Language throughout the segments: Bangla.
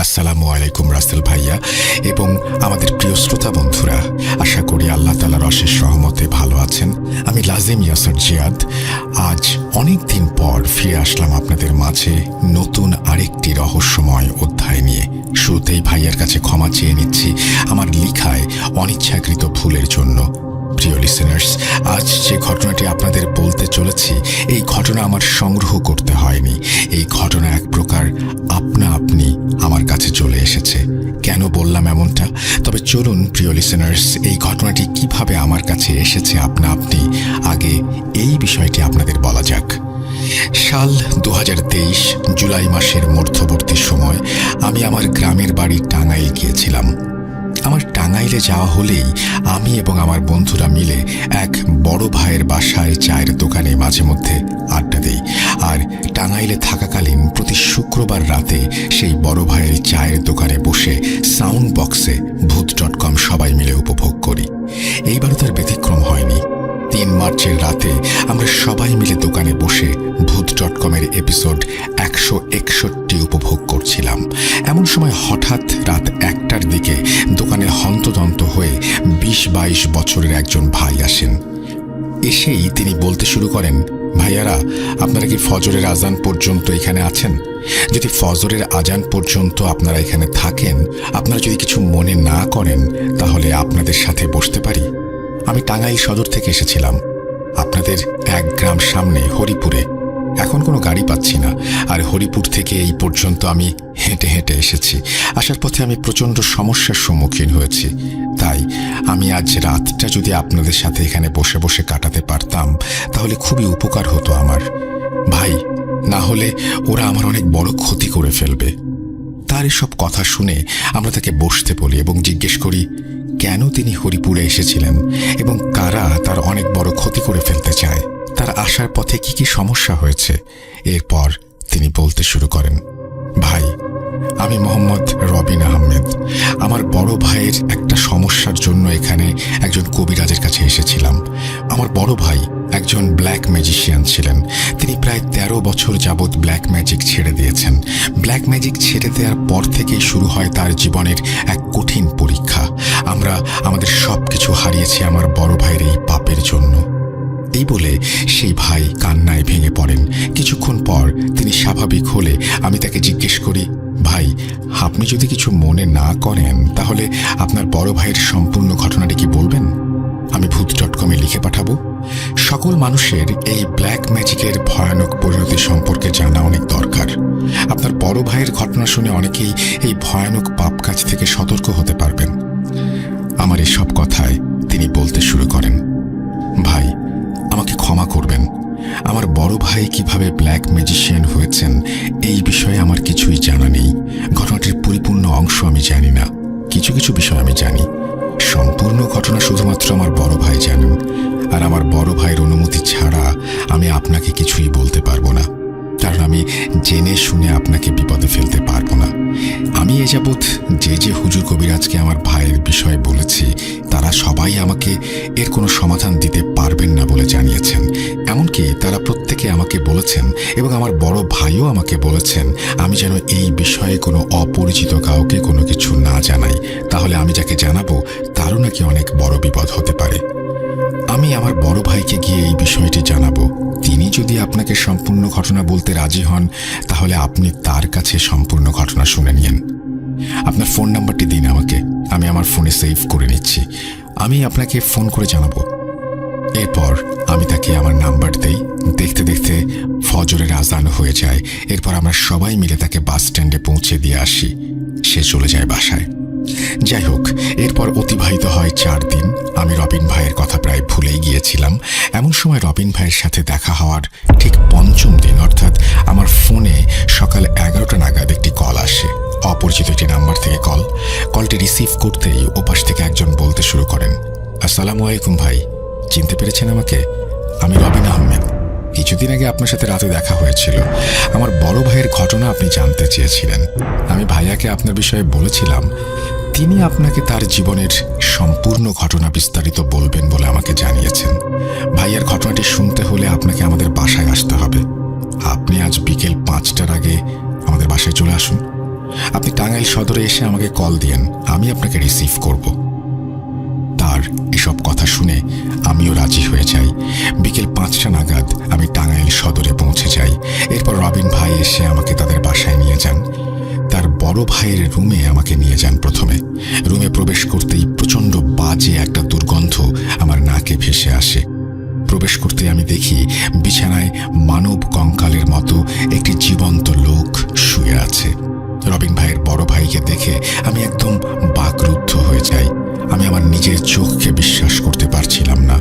আসসালামু আলাইকুম রাসেল ভাইয়া এবং আমাদের প্রিয় শ্রোতা বন্ধুরা, আশা করি আল্লাহ তাআলার অশেষ রহমতে ভালো আছেন। আমি লাজিম ইয়াসার জিয়াদ। আজ অনেক দিন পর ফিরে আসলাম আপনাদের মাঝে নতুন আরেকটি রহস্যময় অধ্যায় নিয়ে। শুরুতেই ভাইয়ার কাছে ক্ষমা চেয়ে নিচ্ছি আমার লিখায় অনিচ্ছাকৃত ভুলের জন্য। প্রিয় লিসেনার্স, আজ যে ঘটনাটি আপনাদের বলতে চলেছি, এই ঘটনা আমার সংগ্রহ করতে হয়নি। এই ঘটনা এক প্রকার আপনা আপনি আমার কাছে চলে এসেছে। কেন বললাম এমনটা? তবে চলুন প্রিয় লিসেনার্স, এই ঘটনাটি কিভাবে আমার কাছে এসেছে আপনা আপনি, আগে এই বিষয়টি আপনাদের বলা যাক। সাল 2023 জুলাই মাসের মধ্যবর্তী সময় আমি আমার গ্রামের বাড়ি টাঙ্গাইল গিয়েছিলাম। আমার টাঙ্গাইলে যাওয়া হলেই আমি এবং আমার বন্ধুরা মিলে এক বড় ভাইয়ের বাসায় চায়ের দোকানে মাঝে মধ্যে আড্ডা দেই। আর টাঙ্গাইলে থাকাকালীন প্রতি শুক্রবার রাতে সেই বড় ভাইয়ের চায়ের দোকানে বসে সাউন্ড বক্সে ভূত.com সবাই মিলে উপভোগ করি। এইবারও তার ব্যতিক্রম হয়নি। 3 মার্চের রাতে আমরা সবাই মিলে দোকানে বসে ভূত.com-এর এপিসোড 161 উপভোগ করছিলাম। এমন সময় হঠাৎ রাত 1টার দিকে দোকানে হন্তদন্ত হয়ে 20-22 বছরের একজন ভাই আসেন। এসেই তিনি বলতে শুরু করেন, ভাইয়ারা, আপনারা কি ফজরের আজান পর্যন্ত এখানে আছেন? যদি ফজরের আজান পর্যন্ত আপনারা এখানে থাকেন, আপনারা যদি কিছু মনে না করেন, তাহলে আপনাদের সাথে বসতে পারি। আমি টাঙ্গাইল সদর থেকে এসেছিলাম, আপনাদের 1 গ্রাম সামনে হরিপুরে। এখন কোনো গাড়ি পাচ্ছি না, আর হরিপুর থেকে এই পর্যন্ত আমি হেঁটে হেঁটে এসেছি। আসার পথে আমি প্রচণ্ড সমস্যার সম্মুখীন হয়েছি। তাই আমি আজ রাতটা যদি আপনাদের সাথে এখানে বসে বসে কাটাতে পারতাম, তাহলে খুবই উপকার হতো আমার। ভাই, না হলে ওরা আমার অনেক বড় ক্ষতি করে ফেলবে। তার এসব কথা শুনে আমরা তাকে বসতে বলি এবং জিজ্ঞেস করি কেন তিনি হরিপুরে এসেছিলেন এবং কারা তার অনেক বড় ক্ষতি করে ফেলতে চায়, তার আসার পথে কি কি সমস্যা হয়েছে। এরপর তিনি বলতে শুরু করেন, ভাই, আমি মোহাম্মদ রবিন আহমেদ। আমার বড় ভাইয়ের একটা সমস্যার জন্য এখানে একজন কবিরাজের কাছে এসেছিলাম। আমার বড় ভাই একজন ব্ল্যাক ম্যাজিশিয়ান ছিলেন। তিনি প্রায় 13 বছর যাবৎ ব্ল্যাক ম্যাজিক ছেড়ে দিয়েছেন। ব্ল্যাক ম্যাজিক ছেড়ে দেওয়ার পর থেকেই শুরু হয় তার জীবনের এক কঠিন পরীক্ষা। আমরা আমাদের সব কিছু হারিয়েছি আমার বড় ভাইয়ের এই পাপের জন্য। এই বলে সেই ভাই কান্নায় ভেঙে পড়েন। কিছুক্ষণ পর তিনি স্বাভাবিক হলে আমি তাকে জিজ্ঞেস করি, ভাই, আপনি যদি কিছু মনে না করেন, তাহলে আপনার বড় ভাইয়ের সম্পূর্ণ ঘটনাটি কি বলবেন? আমি ভূত.com-এ লিখে পাঠাবো। সকল মানুষের এই ব্ল্যাক ম্যাজিকের ভয়ানক পরিণতি সম্পর্কে জানা অনেক দরকার। আপনার বড় ভাইয়ের ঘটনা শুনে অনেকেই এই ভয়ানক পাপ কাজ থেকে সতর্ক হতে পারবেন। আমার এসব কথায় তিনি বলতে শুরু করেন, ভাই, আমাকে ক্ষমা করবেন। আমার বড় ভাই কিভাবে ব্ল্যাক ম্যাজিশিয়ান হয়েছেন এই বিষয়ে আমার কিছুই জানা নেই। ঘটনাটির পরিপূর্ণ অংশ আমি জানি না। কিছু কিছু বিষয় আমি জানি। সম্পূর্ণ ঘটনা শুধুমাত্র আমার বড় ভাই জানেন, আর আমার বড় ভাইয়ের অনুমতি ছাড়া আমি আপনাকে কিছুই বলতে পারবো না, কারণ আমি জেনে শুনে আপনাকে বিপদে ফেলতে পারবো না। আমি এ যাবৎ যে হুজুর কবিরাজকে আমার ভাইয়ের বিষয়ে বলেছি, তারা সবাই আমাকে এর কোনো সমাধান দিতে পারবেন না বলে জানিয়েছেন। এমনকি তারা প্রত্যেকে আমাকে বলেছেন এবং আমার বড় ভাইও আমাকে বলেছেন আমি যেন এই বিষয়ে কোনো অপরিচিত কাউকে কোনো কিছু না জানাই, তাহলে আমি যাকে জানাবো তারও নাকি অনেক বড় বিপদ হতে পারে। আমি আমার বড় ভাইকে গিয়ে এই বিষয়টি জানাবো। তিনি যদি আপনাকে সম্পূর্ণ ঘটনা বলতে রাজি হন, তাহলে আপনি তার কাছে সম্পূর্ণ ঘটনা শুনে নিন। আপনার ফোন নাম্বারটি দিন আমাকে, আমি আমার ফোনে সেভ করে নিচ্ছি। আমি আপনাকে ফোন করে জানাবো। এরপর আমি তাকে আমার নাম্বার দেই। দেখতে দেখতে ফজরের আজান হয়ে যায়। এরপর আমরা সবাই মিলে তাকে বাস স্ট্যান্ডে পৌঁছে দিয়ে আসি। সে চলে যায় বাসায়। যাই হোক, এরপর অতিবাহিত হয় 4 দিন। আমি রবিন ভাইয়ের কথা প্রায় ভুলেই গিয়েছিলাম। এমন সময় রবিন ভাইয়ের সাথে দেখা হওয়ার ঠিক 5ম দিন, অর্থাৎ আমার ফোনে সকাল 11টা নাগাদ একটি কল আসে। অপরিচিত একটি নাম্বার থেকে কলটি রিসিভ করতেই ওপাশ থেকে একজন বলতে শুরু করেন, আসসালামু আলাইকুম ভাই, চিনতে পেরেছেন আমাকে? আমি রবিন আহমেদ। কিছুদিন আগে আপনার সাথে রাতে দেখা হয়েছিল। আমার বড় ভাইয়ের ঘটনা আপনি জানতে চেয়েছিলেন। আমি ভাইয়াকে আপনার বিষয়ে বলেছিলাম। তিনি আপনাকে তার জীবনের সম্পূর্ণ ঘটনা বিস্তারিত বলবেন বলে আমাকে জানিয়েছেন। ভাইয়ার ঘটনাটি শুনতে হলে আপনাকে আমাদের বাসায় আসতে হবে। আপনি আজ বিকেল 5টার আগে আমাদের বাসায় চলে আসুন। আপনি টাঙ্গাইল সদরে এসে আমাকে কল দিয়েন, আমি আপনাকে রিসিভ করব। তার এসব কথা শুনে আমিও রাজি হয়ে যাই। বিকেল 5টা নাগাদ আমি টাঙ্গাইল সদরে পৌঁছে যাই। এরপর রবিন ভাই এসে আমাকে তাদের বাসায় নিয়ে যান। তার বড় ভাইয়ের রুমে আমাকে নিয়ে যান। প্রথমে রুমে প্রবেশ করতেই প্রচণ্ড বাজে একটা দুর্গন্ধ আমার নাকে ভেসে আসে। প্রবেশ করতে আমি দেখি বিছানায় মানব কঙ্কালের মতো একটি জীবন্ত লোক শুয়ে আছে। রবিন ভাইয়ের বড় ভাইকে দেখে আমি একদম বাকরুদ্ধ হয়ে যাই। আমি আমার নিজের চোখকে বিশ্বাস করতে পারছিলাম না।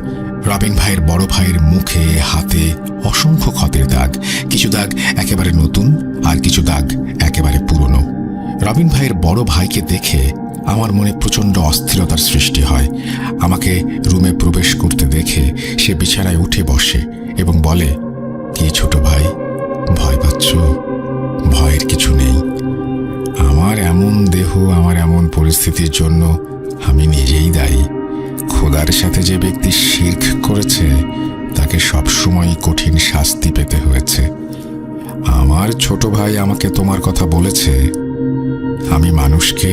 রবিন ভাইয়ের বড় ভাইয়ের মুখে হাতে অসংখ্য ক্ষতের দাগ, কিছু দাগ একেবারে নতুন আর কিছু দাগ একেবারে পুরনো। রবিন ভাইয়ের বড় ভাইকে দেখে আমার মনে প্রচণ্ড অস্থিরতার সৃষ্টি হয়। আমাকে রুমে প্রবেশ করতে দেখে সে বিছানায় উঠে বসে এবং বলে, কি ছোট ভাই, ভয় পাচ্ছ? ভয়ের কিছু নেই। আমার এমন দেহ, আমার এমন পরিস্থিতির জন্য আমি নিজেই দায়ী। খোদার সাথে যে ব্যক্তি শিরক করেছে তাকে সবসময় কঠিন শাস্তি পেতে হয়েছে। আমার ছোট ভাই আমাকে তোমার কথা বলেছে। আমি মানুষকে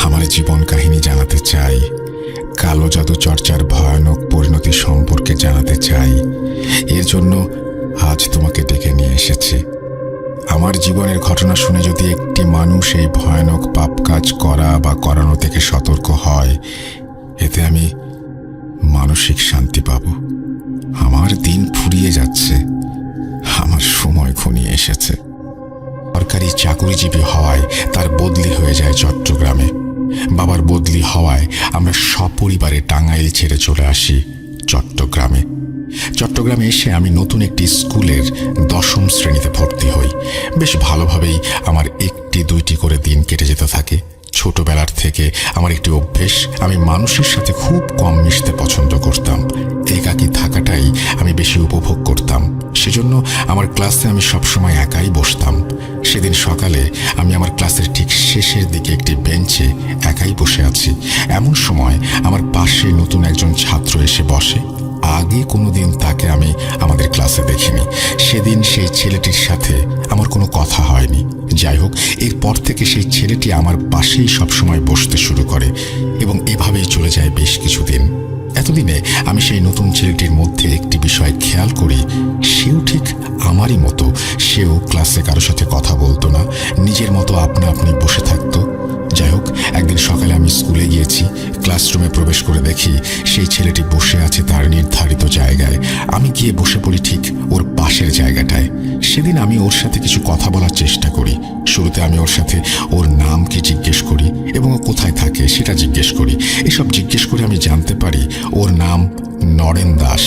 আমার জীবন কাহিনী জানাতে চাই, কালো জাদু চর্চার ভয়ানক পরিণতি সম্পর্কে জানাতে চাই। এর জন্য আজ তোমাকে ডেকে নিয়ে এসেছি। আমার জীবনের ঘটনা শুনে যদি একটি মানুষ এই ভয়ানক পাপ কাজ করা বা করানো থেকে সতর্ক হয়, এতে আমি মানসিক শান্তি পাব। আমার দিন ফুরিয়ে যাচ্ছে, আমার সময় ঘনিয়ে এসেছে। সরকারি চাকরিজীবী হওয়ায় তার বদলি হয়ে যায় চট্টগ্রামে। বাবার বদলি হওয়ায় আমরা সপরিবারে টাঙ্গাইল ছেড়ে চলে আসি চট্টগ্রামে। চট্টগ্রামে এসে আমি নতুন একটি স্কুলের 10ম শ্রেণীতে ভর্তি হই। বেশ ভালোভাবেই আমার 1-2টি করে দিন কেটে যেতে থাকে। ছোটবেলার থেকে আমার একটি অভ্যেস, আমি মানুষের সাথে খুব কম মিশতে পছন্দ করতাম। একাকী থাকাটাই আমি বেশি উপভোগ করতাম। সেজন্য আমার ক্লাসে আমি সবসময় একাই বসতাম। সেদিন সকালে আমি আমার ক্লাসের ঠিক শেষের দিকে একটি বেঞ্চে একাই বসে আছি। এমন সময় আমার পাশে নতুন একজন ছাত্র এসে বসে। আগে কোনোদিন তাকে আমি আমাদের ক্লাসে দেখিনি। সেদিন সেই ছেলেটির সাথে আমার কোনো কথা হয়নি। যাই হোক, এরপর থেকে সেই ছেলেটি আমার পাশেই সবসময় বসতে শুরু করে এবং এভাবেই চলে যায় বেশ কিছুদিন। এতদিনে আমি সেই নতুন ছেলেটির মধ্যে একটি বিষয় খেয়াল করি, সেও ঠিক আমারই মতো। সেও ক্লাসে কারোর সাথে কথা বলতো না, নিজের মতো আপনা আপনি বসে থাকতো। যাই হোক, একদিন সকালে আমি স্কুলে গিয়েছি। ক্লাসরুমে প্রবেশ করে দেখি সেই ছেলেটি বসে আছে তার নির্ধারিত জায়গায়। আমি গিয়ে বসে পড়ি ঠিক ওর পাশের জায়গাটায়। সেদিন আমি ওর সাথে কিছু কথা বলার চেষ্টা করি। শুরুতে আমি ওর সাথে ওর নাম কি জিজ্ঞেস করি এবং ও কোথায় থাকে সেটা জিজ্ঞেস করি। এসব জিজ্ঞেস করে আমি জানতে পারি ওর নাম নরেন দাস।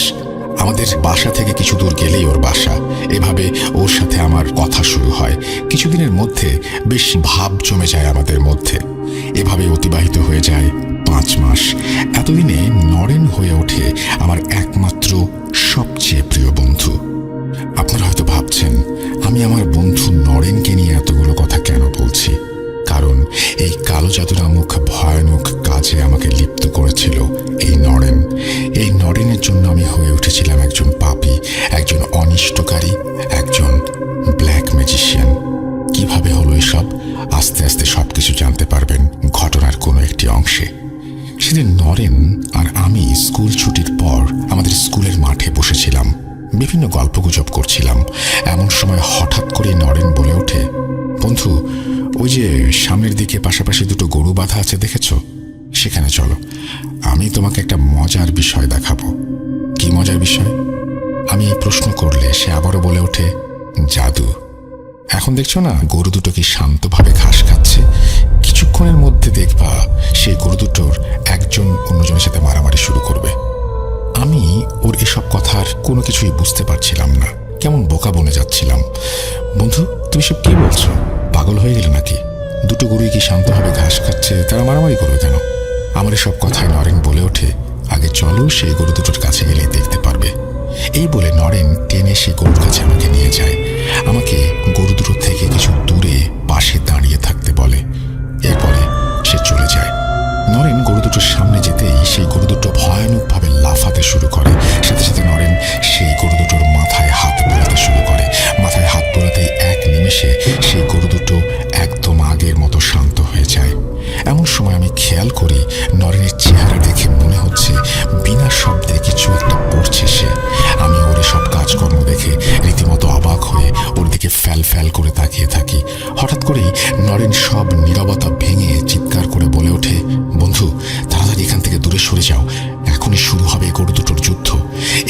আমাদের বাসা থেকে কিছু দূর গেলেই ওর বাসা। এভাবে ওর সাথে আমার কথা শুরু হয়। কিছুদিনের মধ্যে বেশ ভাব জমে যায় আমাদের মধ্যে। এভাবে অতিবাহিত হয়ে যায় 5 মাস। এতদিনে নরেন হয়ে ওঠে আমার একমাত্র সবচেয়ে প্রিয় বন্ধু। আপনারা হয়তো ভাবছেন আমি আমার বন্ধু নরেনকে নিয়ে এতগুলো কথা কেন বলছি। কারণ এই কালো জাদু নামক ভয়ানক কাজে আমাকে লিপ্ত করেছিল এই নরেন। এই নরেনের জন্য আমি হয়ে উঠেছিলাম একজন পাপী, একজন অনিষ্টকারী, একজন ব্ল্যাক ম্যাজিশিয়ান। কিভাবে হলো এসব, আস্তে আস্তে সবকিছু জানতে পারবেন ঘটনার কোনো একটি অংশে। সেদিন নরেন আর আমি স্কুল ছুটির পর আমাদের স্কুলের মাঠে বসেছিলাম, বিভিন্ন গল্পগুজব করছিলাম। এমন সময় হঠাৎ করে নরেন বলে ওঠে, বন্ধু, ওই যে সামনের দিকে পাশাপাশি 2টো গরু বাঁধা আছে দেখেছ, সেখানে চলো, আমি তোমাকে একটা মজার বিষয় দেখাবো। কি মজার বিষয়? আমি এই প্রশ্ন করলে সে আবারও বলে ওঠে, জাদু। এখন দেখছো না গরু দুটো কি শান্তভাবে ঘাস খাচ্ছে। কিছুক্ষণের মধ্যে দেখবা সেই গরু দুটোর একজন অন্যজনের সাথে মারামারি শুরু করবে। আমি ওর এসব কথার কোনো কিছুই বুঝতে পারছিলাম না, কেমন বোকা বনে যাচ্ছিলাম। বন্ধু, তুমি সব কি বলছো? পাগল হয়ে গেলে নাকি? 2টো গরুই কি শান্তভাবে ঘাস খাচ্ছে, তারা মারামারি করবে কেন? আমার এসব কথায় নরেন বলে ওঠে, আগে চলো সেই গরু দুটোর কাছে গেলেই দেখতে পারবে। এই বলে নরেন টেনে সেই গরুর কাছে আমাকে নিয়ে যায়। আমাকে গরু দুটো থেকে কিছু দূরে পাশে দাঁড়িয়ে থাকতে বলে। এরপরে সে চলে যায়। নরেন গরু দুটোর সামনে যেতেই সেই গরু দুটো ভয়ানকভাবে লাফাতে শুরু করে। সাথে সাথে নরেন সেই গরু দুটোর মাথায় হাত বোলাতে শুরু করে। মাথায় হাত বোলাতেই এক নিমেষে সেই গরু দুটো একদম আগের মতো খেয়াল করি নরেনের চেহারা দেখে মনে হচ্ছে বিনা শব্দে কিছু একটা পড়ছে সে। আমি ওর সব কাজকর্ম দেখে রীতিমতো অবাক হয়ে ওর দিকে ফ্যাল ফ্যাল করে তাকিয়ে থাকি। হঠাৎ করেই নরেন সব নীরবতা ভেঙে চিৎকার করে বলে ওঠে, বন্ধু তাড়াতাড়ি এখান থেকে দূরে সরে যাও, এখনই শুরু হবে গরু দুটোর যুদ্ধ।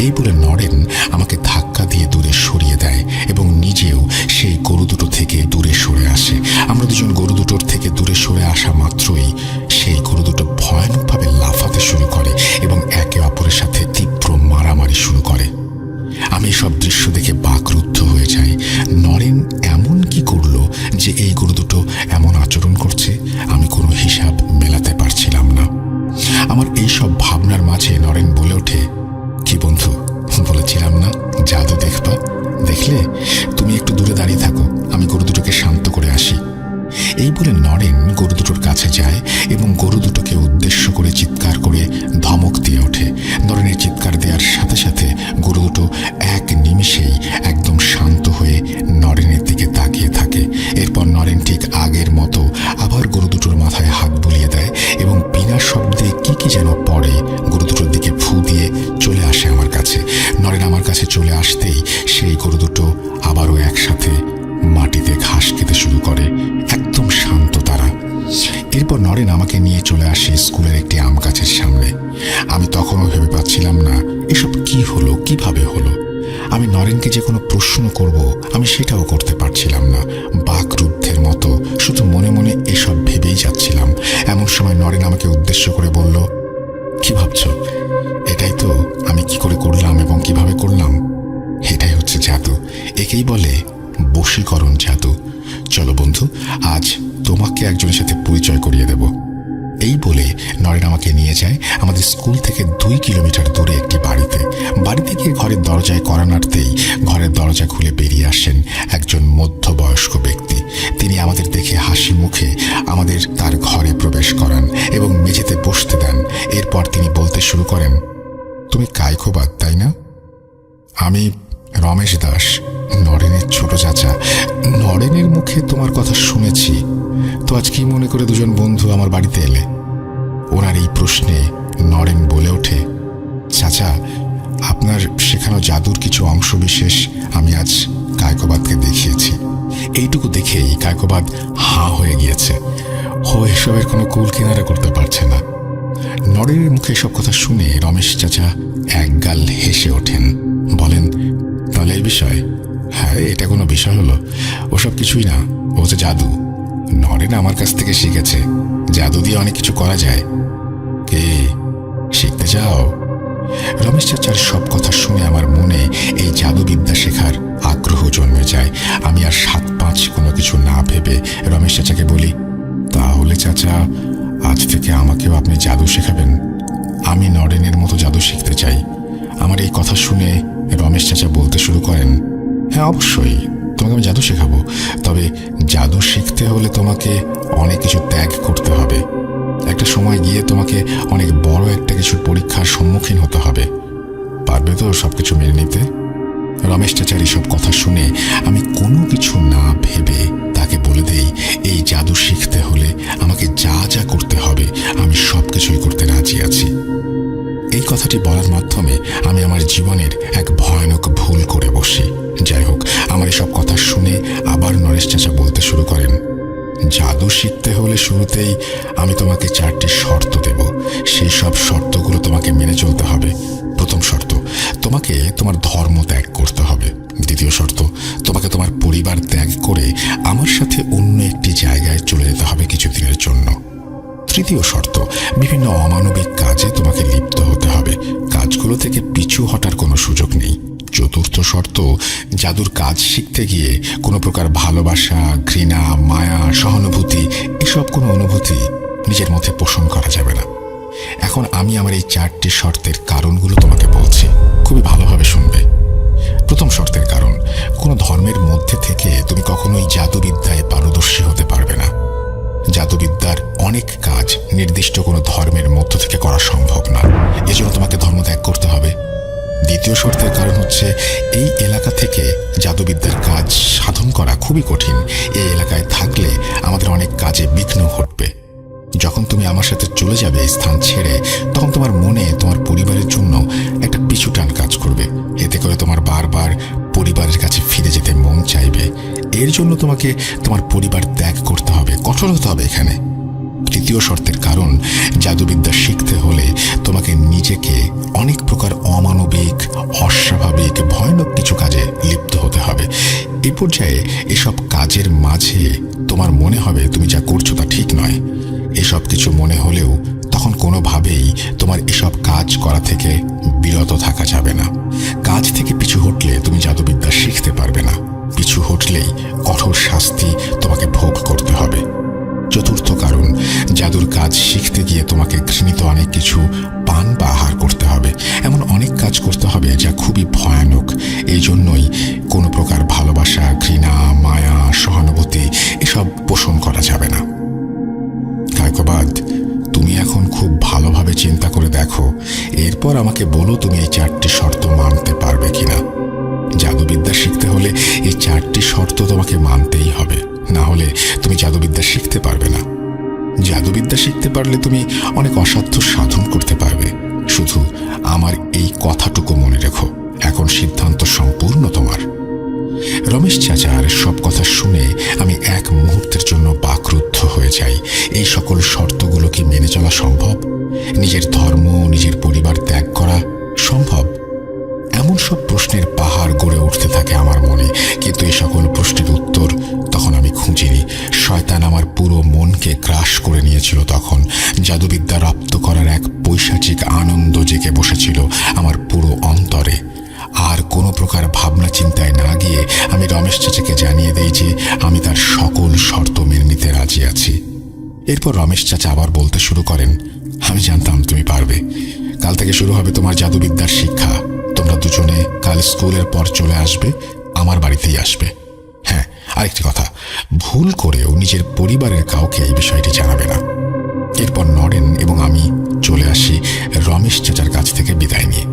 এই বলে নরেন আমাকে ধাক্কা দিয়ে দূরে সরিয়ে দেয় এবং নিজেও সেই গরু দুটো থেকে দূরে সরে আসে। আমরা দুজন গরু দুটোর থেকে দূরে সরে আসা মাত্রই সেই গরু দুটো ভয়ানকভাবে লাফাতে শুরু করে এবং একে অপরের সাথে তীব্র মারামারি শুরু করে। আমি সব দৃশ্য দেখে বাকরুদ্ধ হয়ে যাই। নরেন এমন কি করলো যে এই গরু দুটো এমন আচরণ করছে? আমি কোনো হিসাব মেলাতে পারছিলাম না। আমার এই সব ভাবনার মাঝে নরেন বলে ওঠে, কি বন্ধু, বলেছিলাম না জাদু দেখবা? দেখলে? তুমি একটু দূরে দাঁড়িয়ে থাকো, আমি গরু দুটোকে শান্ত করে আসি। এই বলে নরেন গরু দুটোর কাছে যায় এবং গরু দুটোকে উদ্দেশ্য করে চিৎকার করে ধমক দিয়ে ওঠে। নরেনের চিৎকার দেওয়ার সাথে সাথে গরু দুটো এক নিমিষেই একদম শান্ত হয়ে নরেনের দিকে তাকিয়ে থাকে। এরপর নরেন ঠিক আগের মতো আবার গরু দুটোর মাথায় হাত বুলিয়ে দেয় এবং বিনা শব্দে কি যেন পড়ে গরু দুটোর দিকে ফু দিয়ে চলে আসে আমার কাছে। নরেন আমার কাছে চলে আসতেই সেই গরু দুটো আবারও একসাথে মাটিতে ঘাস খেতে শুরু করে, একদম শান্ত তারা। এরপর নরেন আমাকে নিয়ে চলে আসে স্কুলের একটি আম গাছের সামনে। আমি তখনও ভেবে পাচ্ছিলাম না এসব কি হলো, কিভাবে হলো। আমি নরেনকে যে কোনো প্রশ্ন করব আমি সেটাও করতে পারছিলাম না। বাকরুদ্ধের মতো শুধু মনে মনে এসব ভেবেই যাচ্ছিলাম। এমন সময় নরেন আমাকে উদ্দেশ্য করে বলল, কি ভাবছো? এটাই তো আমি কি করে করলাম এবং কিভাবে করলাম। এটাই হচ্ছে জাদু, একেই বলে বশীকরণ জাদু। চলো বন্ধু, আজ তোমাকে একজনের সাথে পরিচয় করিয়ে দেব। এই বলে নরেন আমাকে নিয়ে যায় আমাদের স্কুল থেকে 2 কিলোমিটার দূরে একটি বাড়িতে গিয়ে ঘরের দরজায় কড়া নাড়তেই ঘরের দরজা খুলে বেরিয়ে আসেন একজন মধ্যবয়স্ক ব্যক্তি। তিনি আমাদের দেখে হাসি মুখে আমাদের তার ঘরে প্রবেশ করান এবং মেঝেতে বসতে দেন। এরপর তিনি বলতে শুরু করেন, তুমি কায়কোবাদ, তাই না? আমি রমেশ দাস, নরেনের ছোট চাচা। নরেনের মুখে তোমার কথা শুনেছি, তো আজ কি মনে করে দুজন বন্ধু আমার বাড়িতে এলে? ওনার এই প্রশ্নে নরেন বলে ওঠে, চাচা আপনার শেখানো জাদুর কিছু অংশ বিশেষ আমি আজ কায়কোবাদকে দেখিয়েছি। এইটুকু দেখেই কায়কোবাদ হাঁ হয়ে গিয়েছে। ও এসবের কোনো কুল কিনারা করতে পারছে না। নরেনের মুখে সব কথা শুনে রমেশ চাচা একগাল হেসে ওঠেন, বলেন, তাহলে এই বিষয়? হ্যাঁ, এটা কোনো বিষয় হলো? ওসব কিছুই না, ও হচ্ছে জাদু। নরেন আমার কাছ থেকে শিখেছে, জাদু দিয়ে অনেক কিছু করা যায়। কে শিখতে চাও? রমেশ চাচার সব কথা শুনে আমার মনে এই জাদুবিদ্যা শেখার আগ্রহ জন্মে যায়। আমি আর 7-5 কোনো কিছু না ভেবে রমেশ চাচাকে বলি, তাহলে চাচা আজ থেকে আমাকেও আপনি জাদু শেখাবেন? আমি নরেনের মতো জাদু শিখতে চাই। আমার এই কথা শুনে রমেশ চাচা বলতে শুরু করেন, হ্যাঁ অবশ্যই তোমাকে আমি জাদু শেখাবো, তবে জাদু শিখতে হলে তোমাকে অনেক কিছু ত্যাগ করতে হবে। একটা সময় গিয়ে তোমাকে অনেক বড় একটা কিছুর পরীক্ষার সম্মুখীন হতে হবে। পারবে তো সবকিছু মেনে নিতে? রমেশ চাচার এইসব কথা শুনে আমি কোনো কিছু না ভেবে তাকে বলে দেই, এই জাদু শিখতে হলে আমাকে যা যা করতে হবে আমি সব কিছুই করতে রাজি আছি। এই কথাটি বলার মাধ্যমে আমি আমার জীবনের এক ভয়ানক ভুল করে বসি। যাই হোক, আমার এসব কথা শুনে আবার নরেশ চাচা বলতে শুরু করেন, জাদু শিখতে হলে শুরুতেই আমি তোমাকে 4টি শর্ত দেব। সেই সব শর্তগুলো তোমাকে মেনে চলতে হবে। প্রথম শর্ত, তোমাকে তোমার ধর্ম ত্যাগ করতে হবে। দ্বিতীয় শর্ত, তোমাকে তোমার পরিবার ত্যাগ করে আমার সাথে অন্য একটি জায়গায় চলে যেতে হবে কিছুদিনের জন্য। তৃতীয় শর্ত, বিভিন্ন অমানবিক কাজে তোমাকে লিপ্ত হতে হবে। কাজগুলো থেকে পিছু হটার কোনো সুযোগ নেই। চতুর্থ শর্ত, জাদুর কাজ শিখতে গিয়ে কোনো প্রকার ভালোবাসা, ঘৃণা, মায়া, সহানুভূতি এসব কোনো অনুভূতি নিজের মধ্যে পোষণ করা যাবে না। এখন আমি আমার এই 4টি শর্তের কারণগুলো তোমাকে বলছি, খুবই ভালোভাবে শুনবে। প্রথম শর্তের কারণ, কোনো ধর্মের মধ্যে থেকে তুমি কখনোই জাদুবিদ্যায় পারদর্শী হতে পারবে না। জাদুবিদ্যার অনেক কাজ নির্দিষ্ট কোনো ধর্মের মধ্য থেকে করা সম্ভব না, এজন্য তোমাকে ধর্ম ত্যাগ করতে হবে। দ্বিতীয় শর্তের কারণ হচ্ছে, এই এলাকা থেকে জাদুবিদ্যার কাজ সাধন করা খুবই কঠিন। এই এলাকায় থাকলে আমাদের অনেক কাজে বিঘ্ন ঘটবে। যখন যখন তুমি আমার সাথে চলে যাবে এই স্থান ছেড়ে, তখন তোমার মনে তোমার পরিবারের জন্য একটা পিছু টান কাজ করবে। এতে করে তোমার বারবার পরিবারের কাছে ফিরে যেতে মন চাইবে। এর জন্য তোমাকে তোমার পরিবার ত্যাগ করতে হবে, কঠোর হতে হবে এখানে। তৃতীয় শর্তের কারণ, জাদুবিদ্যা শিখতে হলে তোমাকে নিজেকে অনেক প্রকার অমানবিক, অস্বাভাবিক, ভয়ানক কিছু কাজে লিপ্ত হতে হবে। এই পর্যায়ে এসব কাজের মাঝে তোমার মনে হবে তুমি যা করছো তা ঠিক নয়। এসব কিছু মনে হলেও তখন কোনোভাবেই তোমার এসব কাজ করা থেকে বিরত থাকা যাবে না। কাজ থেকে পিছু হটলে তুমি জাদুবিদ্যা শিখতে পারবে না। পিছু হটলেই কঠোর শাস্তি তোমাকে ভোগ করতে হবে। চতুর্থ কারণ, জাদুর কাজ শিখতে গিয়ে তোমাকে ঘৃণিত অনেক কিছু পান বা আহার করতে হবে। এমন অনেক কাজ করতে হবে যা খুবই ভয়ানক। এই জন্যই কোনো প্রকার ভালোবাসা, ঘৃণা, মায়া, সহানুভূতি এসব পোষণ করা যাবে না। কায়কোবাদ, তুমি এখন খুব ভালোভাবে চিন্তা করে দেখো, এরপর আমাকে বলো তুমি এই 4টি শর্ত মানতে পারবে কিনা। জাদুবিদ্যা শিখতে হলে এই 4টি শর্ত তোমাকে মানতেই হবে, না হলে তুমি জাদুবিদ্যা শিখতে পারবে না। জাদুবিদ্যা শিখতে পারলে তুমি অনেক অসাধ্য সাধন করতে পারবে। শুধু আমার এই কথাটুকু মনে রেখো, এখন সিদ্ধান্ত সম্পূর্ণ তোমার। রমেশ চাচার সব কথা শুনে আমি এক মুহূর্তের জন্য বাকরুদ্ধ হয়ে যাই। এই সকল শর্তগুলো কি মেনে চলা সম্ভব? নিজের ধর্ম, নিজের পরিবার ত্যাগ করা সম্ভব? এমন সব প্রশ্নের পাহাড় গড়ে উঠতে থাকে আমার মনে, কিন্তু এই সকল প্রশ্নের উত্তর তখন আমি খুঁজিনি। শয়তান আমার পুরো মনকে গ্রাস করে নিয়েছিল। তখন জাদুবিদ্যা রপ্ত করার এক পৈশাচিক আনন্দ জেগে বসেছিল আমার পুরো অন্তরে। আর কোনো প্রকার ভাবনা চিন্তায় না গিয়ে আমি রমেশ চাচাকে জানিয়ে দেই যে আমি তার সকল শর্ত মেনে নিতে রাজি আছি। এরপর রমেশ চাচা আবার বলতে শুরু করেন, আমি জানতাম তুমি পারবে। কাল থেকে শুরু হবে তোমার জাদুবিদ্যার শিক্ষা। তোমরা দুজনে কাল স্কুলের পর চলে আসবে, আমার বাড়িতেই আসবে। হ্যাঁ, আরেকটি কথা, ভুল করেও নিজের পরিবারের কাউকে এই বিষয়টি জানাবে না। এরপর নরেন এবং আমি চলে আসি রমেশ চাচার কাছ থেকে বিদায় নিয়ে।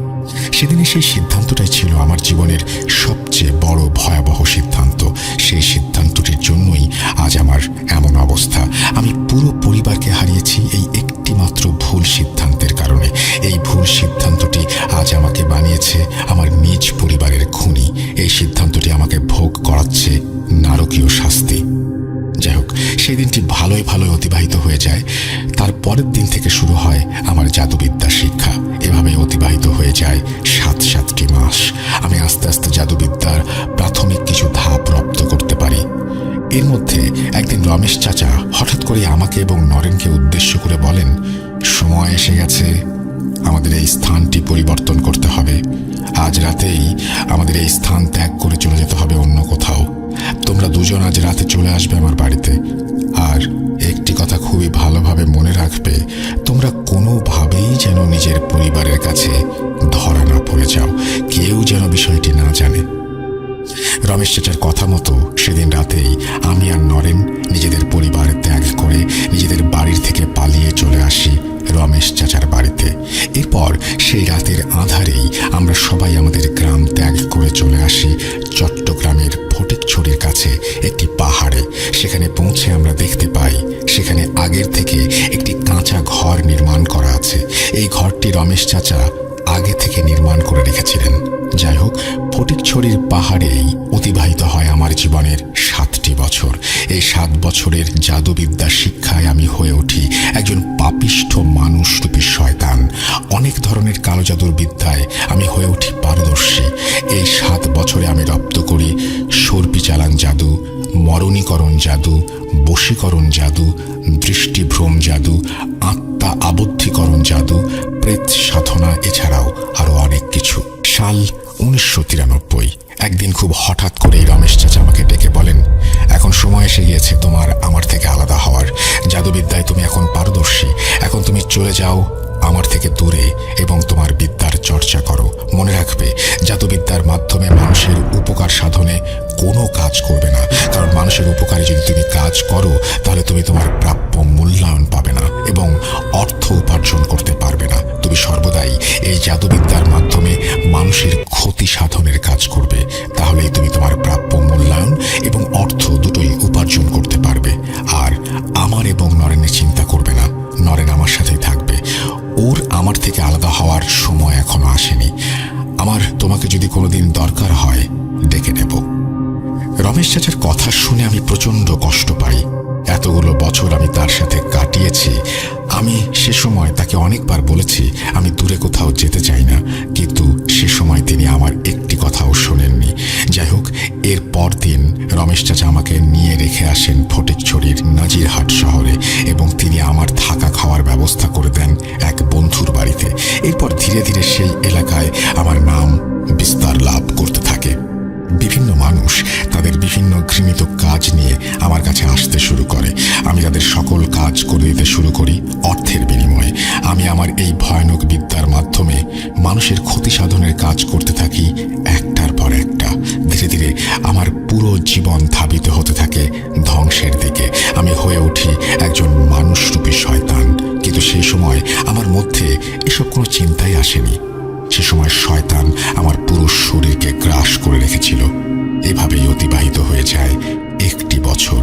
সেদিনে সেই সিদ্ধান্তটাই ছিল আমার জীবনের সবচেয়ে বড় ভয়াবহ সিদ্ধান্ত। সেই সিদ্ধান্তটির জন্যই আজ আমার এমন অবস্থা। আমি পুরো পরিবারকে হারিয়েছি এই একটি মাত্র ভুল সিদ্ধান্তের কারণে। এই ভুল সিদ্ধান্তটি আজ আমাকে বানিয়েছে আমার নিজ পরিবারের খুনি। এই সিদ্ধান্তটি আমাকে ভোগ করাচ্ছে নারকীয় শাস্তি। যাই হোক, সেই দিনটি ভালোই অতিবাহিত হয়ে যায়। তার পরের দিন থেকে শুরু হয় আমার জাদুবিদ্যা শিক্ষা। এভাবে অতিবাহিত হয়ে যায় 7টি মাস। আমি আস্তে আস্তে জাদুবিদ্যার প্রাথমিক কিছু ধাপ রপ্ত করতে পারি। এর মধ্যে একদিন রমেশ চাচা হঠাৎ করে আমাকে এবং নরেনকে উদ্দেশ্য করে বলেন, সময় এসে গেছে, আমাদের এই স্থানটি পরিবর্তন করতে হবে। আজ রাতেই আমাদের এই স্থান ত্যাগ করে চলে যেতে হবে অন্য কোথাও। তোমরা দুজন আজ রাতে চলে আসবে আমার বাড়িতে। আর একটি কথা খুবই ভালোভাবে মনে রাখবে, তোমরা কোনোভাবেই যেন নিজের পরিবারের কাছে ধরা না পড়ে যাও। কেউ যেন বিষয়টি না জানে। রমেশ চাচার কথা মতো সেদিন রাতেই আমি আর নরেন নিজেদের পরিবার ত্যাগ করে নিজেদের বাড়ির থেকে পালিয়ে চলে আসি রমেশ চাচার বাড়িতে। এরপর সেই রাতের আঁধারেই আমরা সবাই আমাদের গ্রাম ত্যাগ করে চলে আসি চট্টগ্রামের ফটিকছড়ির কাছে একটি পাহাড়ে। সেখানে পৌঁছে আমরা দেখতে পাই সেখানে আগের থেকে একটি কাঁচা ঘর নির্মাণ করা আছে। এই ঘরটি রমেশ চাচা আগে থেকে নির্মাণ করে রেখেছিলেন। যাই হোক, ফটিকছড়ির পাহাড়েই অতিবাহিত হয় আমার জীবনের 7টি বছর। এই 7 বছরের জাদুবিদ্যা শিক্ষায় আমি হয়ে উঠি একজন পাপিষ্ঠ মানুষরূপী শয়তান। অনেক ধরনের কালো জাদুর বিদ্যায় আমি হয়ে উঠি পারদর্শী। এই 7 বছরে আমি রপ্ত করি সর্পি চালান জাদু, মরণীকরণ জাদু, বশীকরণ জাদু, দৃষ্টিভ্রম জাদু, আত্মা আবদ্ধীকরণ জাদু, প্রেত সাধনা, এছাড়াও আরো অনেক কিছু। সাল 1993। একদিন খুব হঠাৎ করে রমেশ চাচা আমাকে ডেকে বলেন, এখন সময় এসে গিয়েছে তোমার আমার থেকে আলাদা হওয়ার। জাদুবিদ্যায় তুমি এখন পারদর্শী। এখন তুমি চলে যাও আমার থেকে দূরে এবং তোমার বিদ্যার চর্চা করো। মনে রাখবে, জাদুবিদ্যার মাধ্যমে মানুষের উপকার সাধনে কোনো কাজ করবে না, কারণ মানুষের উপকারে যদি তুমি কাজ করো তাহলে তুমি তোমার প্রাপ্য মূল্যায়ন পাবে না এবং অর্থ উপার্জন করতে পারবে না। তুমি সর্বদাই এই জাদুবিদ্যার মাধ্যমে মানুষের ক্ষতি সাধনের কাজ করবে, তাহলেই তুমি তোমার প্রাপ্য মূল্যায়ন এবং অর্থ দুটোই উপার্জন করতে পারবে। আর আমার এবং নরেনের চিন্তা করবে না। তোমাকে যদি কোনোদিন দরকার হয় ডেকে নেব। রমেশ চাচার কথা শুনে আমি প্রচণ্ড কষ্ট পাই। এতগুলো বছর আমি তার সাথে কাটিয়েছি। আমি সে সময় তাকে অনেকবার বলেছি আমি দূরে কোথাও যেতে চাই না, কিন্তু সে সময় তিনি আমার একটি কথাও শোনেননি। যাই হোক, এর পর দিন রমেশ চাচা আমাকে নিয়ে রেখে আসেন ফটিকছড়ির নাজিরহাট শহরে এবং তিনি আমার থাকা খাওয়ার ব্যবস্থা করে দেন এক বন্ধুর বাড়িতে। এরপর ধীরে ধীরে সেই এলাকায় আমার নাম বিস্তার লাভ করতে থাকে। বিভিন্ন মানুষ তাদের বিভিন্ন ঘৃণিত কাজ নিয়ে আমার কাছে আসতে শুরু করে। আমি তাদের সকল কাজ করে দিতে শুরু করি অর্থের বিনিময়ে। আমি আমার এই ভয়ানক বিদ্যার মাধ্যমে মানুষের ক্ষতি সাধনের কাজ করতে থাকি একটার পর একটা। ধীরে ধীরে আমার পুরো জীবন ধাবিত হতে থাকে ধ্বংসের দিকে। আমি হয়ে উঠি একজন মানুষরূপী শয়তান। কিন্তু সেই সময় আমার মধ্যে এসব কোনো চিন্তাই আসেনি। সে সময় শয়তান আমার পুরো শরীরকে গ্রাস করে রেখেছিল। এভাবেই অতিবাহিত হয়ে যায় একটি বছর।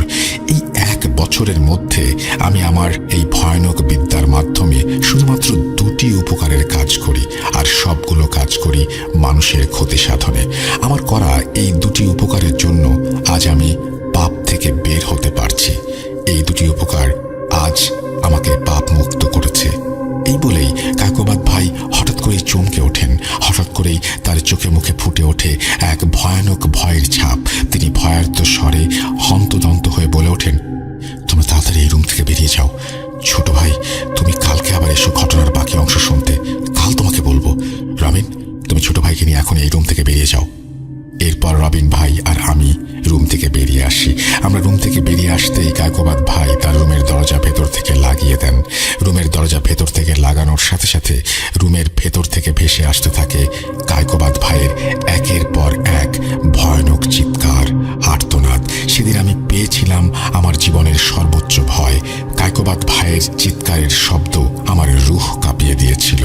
এই এক বছরের মধ্যে আমি আমার এই ভয়ানক বিদ্যার মাধ্যমে শুধুমাত্র দুটি উপকারের কাজ করি, আর সবগুলো কাজ করি মানুষের ক্ষতি সাধনে। আমার করা এই দুটি উপকারের জন্য আজ আমি পাপ থেকে বের হতে পারছি। এই দুটি উপকার আজ আমাকে পাপ মুক্ত করেছে। এই বলেই কায়কোবাদ ভাই হঠাৎ করেই চমকে ওঠেন। হঠাৎ করেই তার চোখে মুখে ফুটে ওঠে এক ভয়ানক ভয়ের ছাপ। তিনি ভয়ার্ত স্বরে হন্তদন্ত হয়ে বলে ওঠেন, তোমরা তাড়াতাড়ি এই রুম থেকে বেরিয়ে যাও। ছোট ভাই, তুমি কালকে আবার এসো ঘটনার বাকি অংশ শুনতে। কাল তোমাকে বলবো। রবিন, তুমি ছোট ভাইকে নিয়ে এখন এই রুম থেকে বেরিয়ে যাও। এরপর রবিন ভাই আর আমি রুম থেকে বেরিয়ে আসি। আমরা রুম থেকে বেরিয়ে আসতেই কায়কোবাদ ভাই তার রুমের দরজা ভেতর থেকে লাগিয়ে দেন। রুমের দরজা ভেতর থেকে লাগানোর সাথে সাথে রুমের ভেতর থেকে ভেসে আসতে থাকে কায়কোবাদ ভাইয়ের একের পর এক ভয়ানক চিৎকার, আর্তনাদ। সেদিন আমি পেয়েছিলাম আমার জীবনের সর্বোচ্চ ভয়। কায়কোবাদ ভাইয়ের চিৎকারের শব্দ আমার রুহ কাঁপিয়ে দিয়েছিল।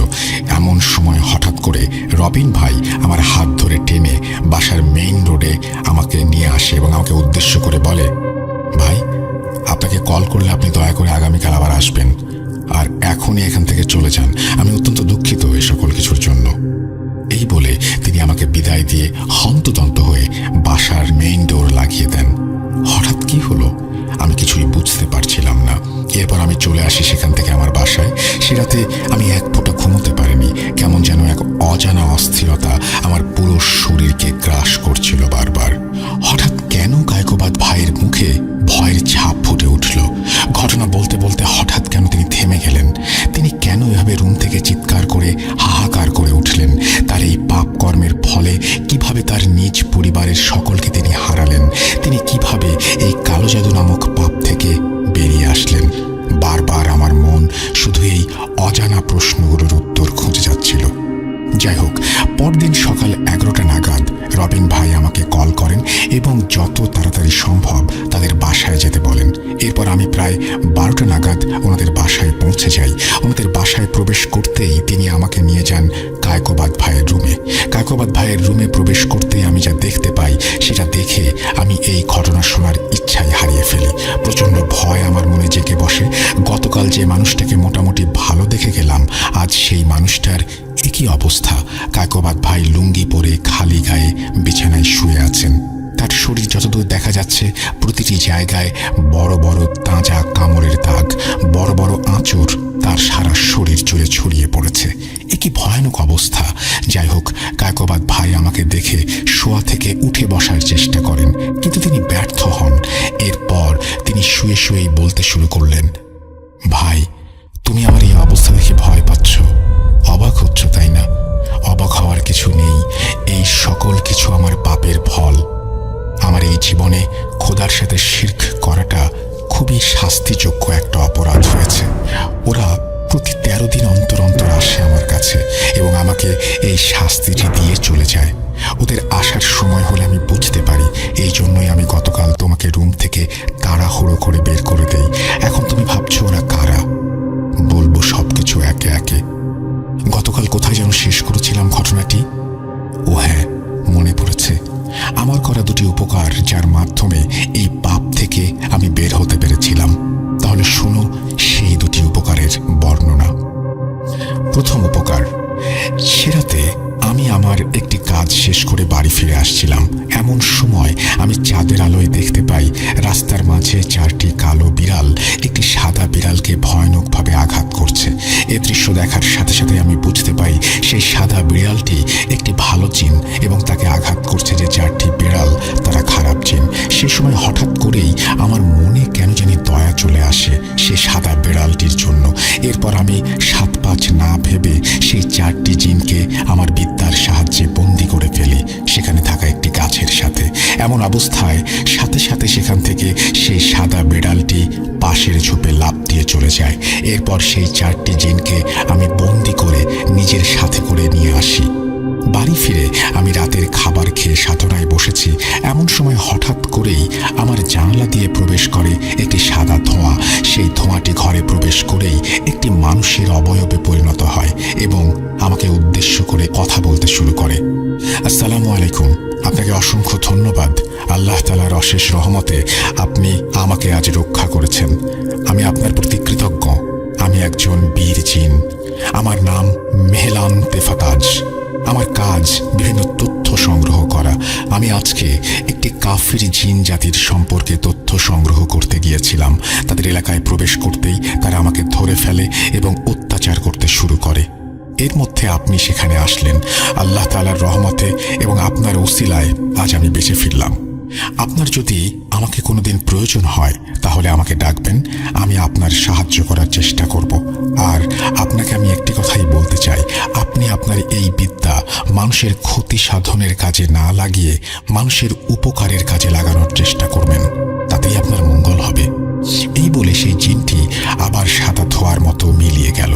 এমন সময় হঠাৎ করে রবিন ভাই আমার হাত ধরে টেনে বাসার মেইন রোডে আমাকে নিয়ে আসে এবং আমাকে উদ্দেশ্য করে বলে, ভাই, আপনাকে কল করলে আপনি দয়া করে আগামীকাল আবার আসবেন, আর এখনই এখান থেকে চলে যান। আমি অত্যন্ত দুঃখিত এই সকল কিছুর জন্য। এই বলে তিনি আমাকে বিদায় দিয়ে হন্তদন্ত হয়ে বাসার মেইন ডোর লাগিয়ে দেন। হঠাৎ কি হলো আমি কিছুই বুঝতে পারছিলাম না। এরপর আমি চলে আসি সেখান থেকে আমার বাসায়। সে রাতে আমি এক ফোঁটা ঘুমোতে পারিনি। কেমন যেন এক অজানা অস্থিরতা আমার পুরো শরীরকে গ্রাস করছিল বারবার। হঠাৎ কেন কায়কোবাদ ভাইয়ের মুখে ভয়ের ছাপ ফুটে উঠল? ঘটনা বলতে বলতে হঠাৎ কেন তিনি থেমে গেলেন? তিনি কেন এভাবে রুম থেকে চিৎকার করে হাহাকার করে উঠলেন? তার এই পাপ কর্মের ফলে কিভাবে তার নিজ পরিবারের সকলকে তিনি হারালেন? তিনি কিভাবে এই কালো জাদু নামক পাপ থেকে বেরিয়ে আসলেন? বারবার আমার মন শুধু এই অজানা প্রশ্নগুলোর উত্তর খুঁজে যাচ্ছিল। যাই হোক, পরদিন সকাল 11টা নাগাদ রবিন ভাই আমাকে কল করেন এবং যত তাড়াতাড়ি সম্ভব তাদের বাসায় যেতে বলেন। এরপর আমি প্রায় 12টা নাগাদ ওনাদের বাসায় পৌঁছে যাই। ওনাদের বাসায় প্রবেশ করতেই তিনি আমাকে নিয়ে যান কায়কোবাদ ভাইয়ের রুমে। কায়কোবাদ ভাইয়ের রুমে প্রবেশ করতেই আমি যা দেখতে পাই সেটা দেখে আমি এই ঘটনা শোনার ইচ্ছাই হারিয়ে ফেলি। প্রচণ্ড ভয় আমার মনে জেগে বসে। গতকাল যে মানুষটাকে মোটামুটি ভালো দেখে গেলাম, আজ সেই মানুষটার একই অবস্থা। কায়কোবাদ ভাই লুঙ্গি পরে খালি গায়ে বিছানায় শুয়ে আছেন। তার শরীর যতদূর দেখা যাচ্ছে প্রতিটি জায়গায় বড় বড় তাজা কামড়ের দাগ, বড় বড় আঁচড় তার সারা শরীর জুড়ে ছড়িয়ে পড়েছে। একই ভয়ানক অবস্থা। যাই হোক, কায়কোবাদ ভাই আমাকে দেখে শোয়া থেকে উঠে বসার চেষ্টা করেন, কিন্তু তিনি ব্যর্থ হন। এরপর তিনি শুয়ে শুয়েই বলতে শুরু করলেন, ভাই, তুমি আমার এই অবস্থা দেখে ভয় পাচ্ছ, অবাক হচ্ছ, তাই না? অবাক হওয়ার কিছু নেই। এই সকল কিছু আমার পাপের ফল। আমার এই জীবনে খোদার সাথে শিরক করাটা খুবই শাস্তিযোগ্য একটা অপরাধ হয়েছে। ওরা প্রতি 13 দিন অন্তর অন্তর আসে আমার কাছে এবং আমাকে এই শাস্তিটি দিয়ে চলে যায়। ওদের আসার সময় হলে আমি বুঝতে পারি। এই জন্যই আমি গতকাল তোমাকে রুম থেকে তাড়াহুড়ো করে বের করে দেই। এখন তুমি ভাবছো ওরা কারা? বলবো সবকিছু একে একে। গতকাল কোথায় যেন শেষ করেছিলাম ঘটনাটি? ও হ্যাঁ, মনে পড়েছে। আমার করা দুটি উপকার যার মাধ্যমে এই পাপ থেকে আমি বের হতে পেরেছিলাম। তাহলে শোনো সেই দুটি উপকারের বর্ণনা। প্রথম উপকার, সে রাতে আমি আমার একটি কাজ কাজ শেষ করে বাড়ি ফিরে আসছিলাম। এমন সময় আমি চাঁদের আলোয় দেখতে পাই রাস্তার মাঝে 4টি কালো বিড়াল একটি সাদা বিড়ালকে ভয়ানকভাবে আঘাত করছে। এ দৃশ্য দেখার সাথে সাথে আমি বুঝতে পাই সেই সাদা বিড়ালটি একটি ভালো জিন এবং তাকে আঘাত করছে যে 4টি বিড়াল তারা খারাপ জিন। সেই সময় হঠাৎ করেই আমার মনে কেন জানি দয়া চলে আসে সেই সাদা বিড়ালটির জন্য। এরপর আমি 7-5 না ভেবে সেই 4টি জিনকে আমার বিদ্যার সাহায্যে বন্দি করে ফেলি সেখানে থাকা একটি গাছের সাথে। এমন অবস্থায় সাথে সাথে সেখান থেকে সেই সাদা বিড়ালটি পাশের ঝোপে লাফ দিয়ে চলে যায়। এরপর সেই 4টি জিনকে আমি বন্দি করে নিজের সাথে করে নিয়ে আসি। বাড়ি ফিরে আমি রাতের খাবার খেয়ে সাধনায় বসেছি। এমন সময় হঠাৎ করেই আমার জানালা দিয়ে প্রবেশ করে একটি সাদা ধোঁয়া। সেই ধোঁয়াটি ঘরে প্রবেশ করেই একটি মানুষের অবয়বে পরিণত হয় এবং আমাকে উদ্দেশ্য করে কথা বলতে শুরু করে। আসসালামু আলাইকুম, আপনাকে অসংখ্য ধন্যবাদ। আল্লাহ তাআলার অশেষ রহমতে আপনি আমাকে আজ রক্ষা করেছেন। আমি আপনার প্রতি কৃতজ্ঞ। আমি একজন বীর জিন। আমার নাম মেহলান তেফাতাজ। আমার কাজ বিভিন্ন তথ্য সংগ্রহ করা। আমি আজকে একটি কাফির জিন জাতির সম্পর্কে তথ্য সংগ্রহ করতে গিয়েছিলাম। তাদের এলাকায় প্রবেশ করতেই তারা আমাকে ধরে ফেলে এবং অত্যাচার করতে শুরু করে। এর মধ্যে আপনি সেখানে আসলেন। আল্লাহ তাআলার রহমতে এবং আপনার উসিলায় আজ আমি বেঁচে ফিরলাম। আপনার যদি আমাকে কোনোদিন প্রয়োজন হয় তাহলে আমাকে ডাকবেন। আমি আপনার সাহায্য করার চেষ্টা করব। আর আপনাকে আমি একটি কথাই বলতে চাই, আপনি আপনার এই বিদ্যা মানুষের ক্ষতি সাধনের কাজে না লাগিয়ে মানুষের উপকারের কাজে লাগানোর চেষ্টা করবেন, তাতেই আপনার মঙ্গল হবে। এই বলে সেই জিনটি আবার সাদা ধোঁয়ার মতো মিলিয়ে গেল।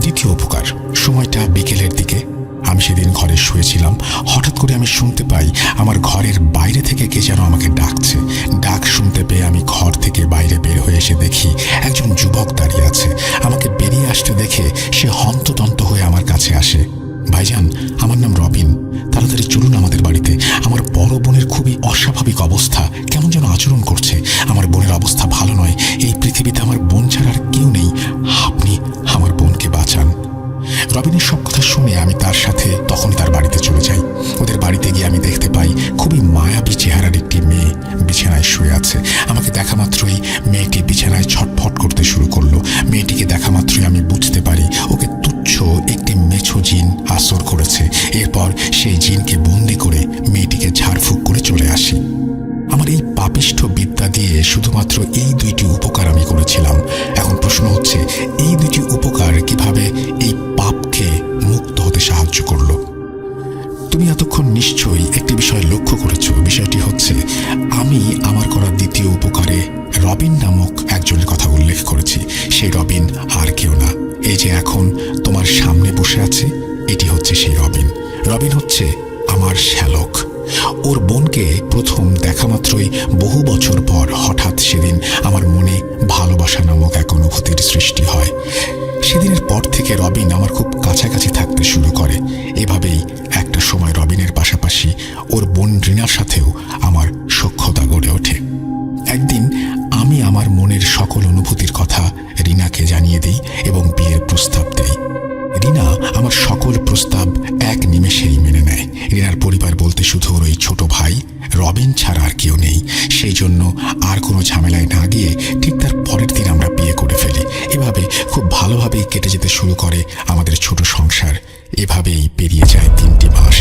দ্বিতীয় উপকার। সময়টা বিকেলের দিকে। আমি সেদিন ঘরে শুয়েছিলাম। হঠাৎ করে আমি শুনতে পাই আমার ঘরের বাইরে থেকে কে যেন আমাকে ডাকছে। ডাক শুনতে পেয়ে আমি ঘর থেকে বাইরে বের হয়ে এসে দেখি একজন যুবক দাঁড়িয়ে আছে। আমাকে বেরিয়ে আসতে দেখে সে হন্তদন্ত হয়ে আমার কাছে আসে। ভাইজান, আমার নাম রবিন, তাড়াতাড়ি চলুন আমাদের বাড়িতে। আমার বড় বোনের খুবই অস্বাভাবিক অবস্থা, কেমন যেন আচরণ করছে। আমার বোনের অবস্থা ভালো নয়। এই পৃথিবীতে আমার বোন ছাড়া আর কেউ নেই। আপনি আমার বোনকে বাঁচান। রবিনের সব কথা শুনে আমি তার সাথে তখন তার বাড়িতে চলে যাই। ওদের বাড়িতে গিয়ে আমি দেখতে পাই খুবই মায়াবী চেহারার একটি মেয়ে বিছানায় শুয়ে আছে। আমাকে দেখা মাত্রই মেয়েটি বিছানায় ছটফট করতে শুরু করলো। মেয়েটিকে দেখা মাত্রই আমি বুঝতে পারি ওকে তুচ্ছ একটি মেছো জিন আসর করেছে। এরপর সেই জিনকে বন্দি করে মেয়েটিকে ঝাড়ফুঁক করে চলে আসি। আমার এই পাপিষ্ঠ বিদ্যা দিয়ে শুধুমাত্র এই 2টি উপকার আমি করেছিলাম। এখন প্রশ্ন হচ্ছে, এই 2টি উপকার কিভাবে এই পাপকে মুক্ত হতে সাহায্য করলো? তুমি এতক্ষণ নিশ্চয়ই একটি বিষয় লক্ষ্য করেছো। বিষয়টি হচ্ছে, আমি আমার করা দ্বিতীয় উপকারে রবিন নামক একজনের কথা উল্লেখ করেছি। সেই রবিন আর কেউ না, এই যে এখন তোমার সামনে বসে আছে, এটি হচ্ছে সেই রবিন। রবিন হচ্ছে আমার শ্যালক। ওর বোনকে প্রথম দেখা মাত্রই বহু বছর পর হঠাৎ সেদিন আমার মনে ভালোবাসা নামক এক অনুভূতির সৃষ্টি হয়। সেদিনের পর থেকে রবিন আমার খুব কাছাকাছি থাকতে শুরু করে। এভাবেই একটা সময় রবিনের পাশাপাশি ওর বোন রিনার সাথেও আমার সখ্যতা গড়ে ওঠে। একদিন আমি আমার মনের সকল অনুভূতির কথা রিনাকে জানিয়ে দিই এবং বিয়ের প্রস্তাব দেই। রিনা আমার সকল প্রস্তাব এক নিমেষেই মেনে নেয়। রিনার পরিবার বলতে শুধু ওর ওই ছোট ভাই রবিন ছাড়া আর কেউ নেই। সেই জন্য আর কোনো ঝামেলায় না গিয়ে ঠিক তার পরের দিন আমরা বিয়ে করে ফেলি। এভাবে খুব ভালোভাবেই কেটে যেতে শুরু করে আমাদের ছোট সংসার। এভাবেই পেরিয়ে যায় 3টি মাস।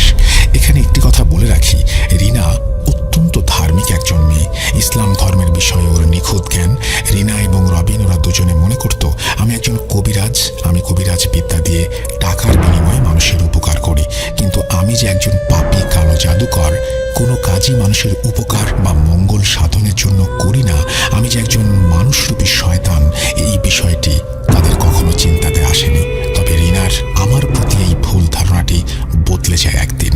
এখানে একটি কথা বলে রাখি, রিনা অত্যন্ত ধার্মিক একজন মেয়ে। ইসলাম ধর্মের বিষয়ে ওর নিখুঁত জ্ঞান। রিনা এবং রবিন ওরা দুজনে মনে করত আমি একজন কবিরাজ। আমি কবিরাজ বিদ্যা দিয়ে টাকার বিনিময়ে মানুষের উপকার করি, কিন্তু আমি যে একজন পাপী কালো জাদুকর, কোনো কাজই মানুষের উপকার বা মঙ্গল সাধনের জন্য করি না। আমি যে একজন মানুষরূপী শয়তান, এই বিষয়টি তাদের কখনো চিন্তাতে আসেনি। তবে রিনার আমার প্রতি এই ভুল ধারণাটি বদলে যায় একদিন।